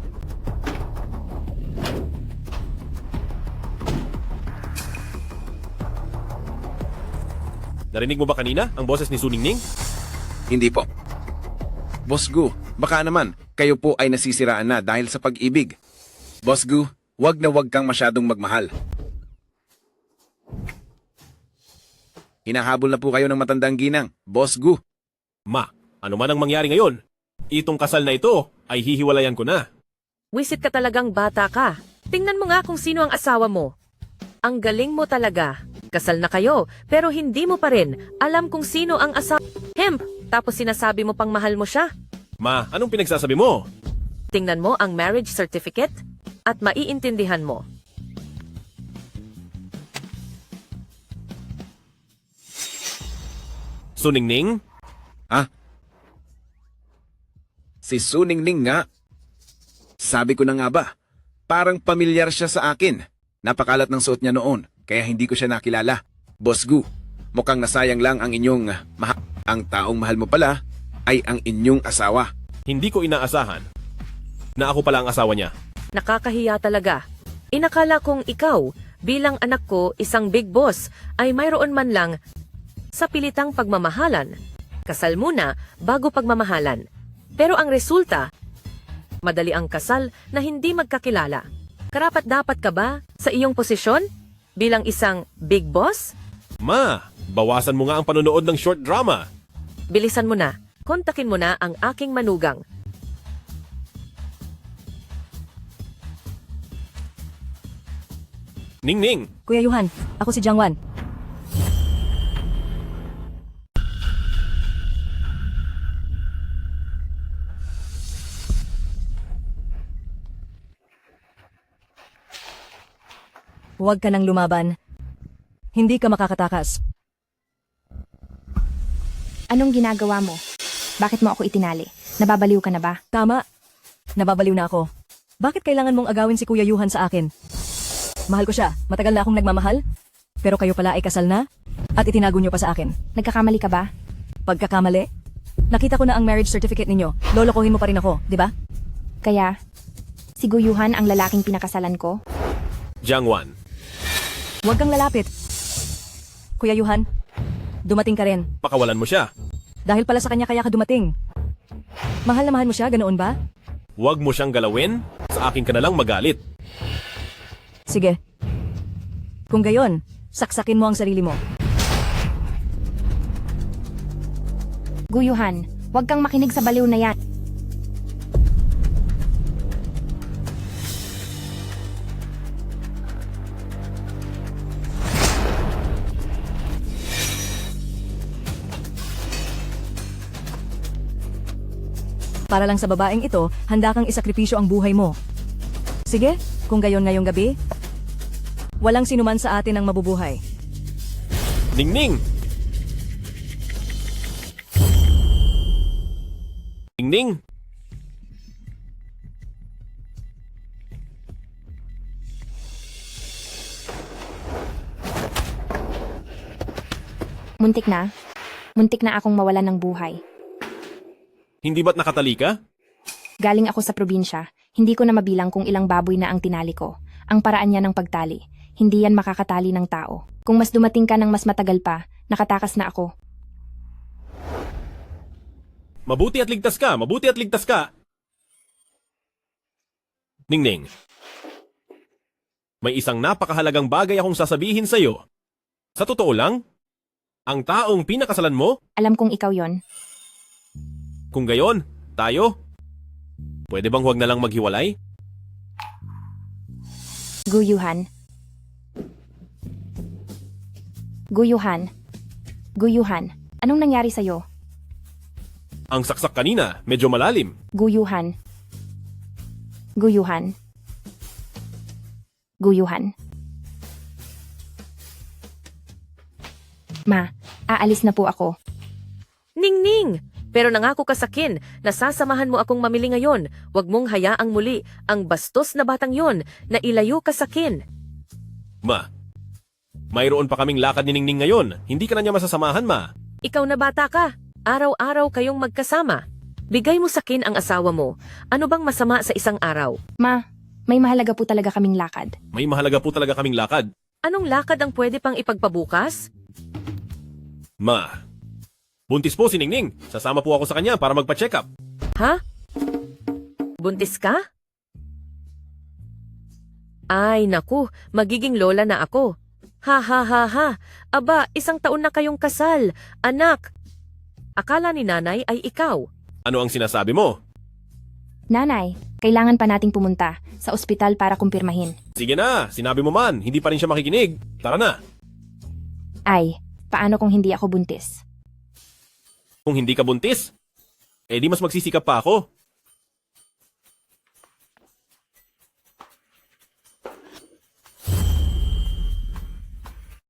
Narinig mo ba kanina ang boses ni Suningning? Hindi po. Boss Gu, baka naman kayo po ay nasisiraan na dahil sa pag-ibig. Boss Gu, Huwag na huwag kang masyadong magmahal. Hinahabol na po kayo ng matandang ginang, Boss Gu. Ma, ano man ang mangyari ngayon, itong kasal na ito ay hihiwalayan ko na. Wisit ka talagang bata ka. Tingnan mo nga kung sino ang asawa mo. Ang galing mo talaga. Kasal na kayo, pero hindi mo pa rin alam kung sino ang asawa. Tapos sinasabi mo pang mahal mo siya. Ma, anong pinagsasabi mo? Tingnan mo ang marriage certificate at maiintindihan mo. Suningning? Si Suningning nga. Sabi ko na nga ba, parang pamilyar siya sa akin. Napakalat ng suot niya noon, kaya hindi ko siya nakilala. Boss Gu, mukhang nasayang lang ang inyong Ang taong mahal mo pala ay ang inyong asawa. Hindi ko inaasahan na ako pala ang asawa niya. Nakakahiya talaga. Inakala kong ikaw, bilang anak ko, isang big boss, ay mayroon man lang sa pilitang pagmamahalan. Kasal muna bago pagmamahalan. Pero ang resulta, madali ang kasal na hindi magkakilala. Karapat-dapat ka ba sa iyong posisyon bilang isang big boss? Ma, bawasan mo nga ang panonood ng short drama. Bilisan mo na. Kontakin mo na ang aking manugang. Ningning, Kuya Yuhan, ako si Jiangwan. Huwag ka nang lumaban. Hindi ka makakatakas. Anong ginagawa mo? Bakit mo ako itinali? Nababaliw ka na ba? Tama. Nababaliw na ako. Bakit kailangan mong agawin si Kuya Yuhan sa akin? Mahal ko siya. Matagal na akong nagmamahal. Pero kayo pala ay kasal na? At itinago niyo pa sa akin. Nagkakamali ka ba? Pagkakamali? Nakita ko na ang marriage certificate ninyo. Lolokohin mo pa rin ako, di ba? Kaya, si Guyuhan ang lalaking pinakasalan ko? Jiangwan. Huwag kang lalapit. Kuya Yuhan, dumating ka rin. Pakawalan mo siya. Dahil pala sa kanya kaya ka dumating. Mahal na mahal mo siya, ganoon ba? Huwag mo siyang galawin, sa akin ka na lang magalit. Sige. Kung gayon, saksakin mo ang sarili mo. Guyuhan, huwag kang makinig sa baliw na yan. Para lang sa babaeng ito, handa kang isakripisyo ang buhay mo. Sige, kung gayon ngayong gabi, walang sinuman sa atin ang mabubuhay. Ningning! Ningning! Muntik na. Muntik na akong mawalan ng buhay. Hindi ba't nakatali ka? Galing ako sa probinsya. Hindi ko na mabilang kung ilang baboy na ang tinali ko. Ang paraan niya ng pagtali. Hindi yan makakatali ng tao. Kung mas dumating ka ng mas matagal pa, nakatakas na ako. Mabuti at ligtas ka! Mabuti at ligtas ka! Ningning, may isang napakahalagang bagay akong sasabihin sa'yo. Sa totoo lang, ang taong pinakasalan mo, Alam kong ikaw yon. kung gayon, tayo, pwede bang huwag na lang maghiwalay? Guyuhan. Guyuhan. Guyuhan. Anong nangyari sa'yo? Ang saksak kanina, medyo malalim. Guyuhan. Guyuhan. Guyuhan. Ma, aalis na po ako. Ningning! Pero nangako ka sa akin na sasamahan mo akong mamili ngayon. Huwag mong hayaang muli ang bastos na batang yon na ilayo ka sa akin. Ma, mayroon pa kaming lakad ni Ningning ngayon. Hindi ka na niya masasamahan, ma. Ikaw na bata ka. Araw-araw kayong magkasama. Bigay mo sa akin ang asawa mo. Ano bang masama sa isang araw? Ma, may mahalaga po talaga kaming lakad. May mahalaga po talaga kaming lakad. Anong lakad ang pwede pang ipagpabukas? Ma, buntis po si Ningning. Sasama po ako sa kanya para magpa-check up. Ha? Buntis ka? Ay, naku, magiging lola na ako. Ha ha ha ha. Aba, 1 taon na kayong kasal. Anak, akala ni nanay ay ikaw. Ano ang sinasabi mo? Nanay, kailangan pa nating pumunta sa ospital para kumpirmahin. Sige na, sinabi mo man, hindi pa rin siya makikinig. Tara na. Ay, paano kung hindi ako buntis? Kung hindi ka buntis, eh di mas magsisikap pa ako.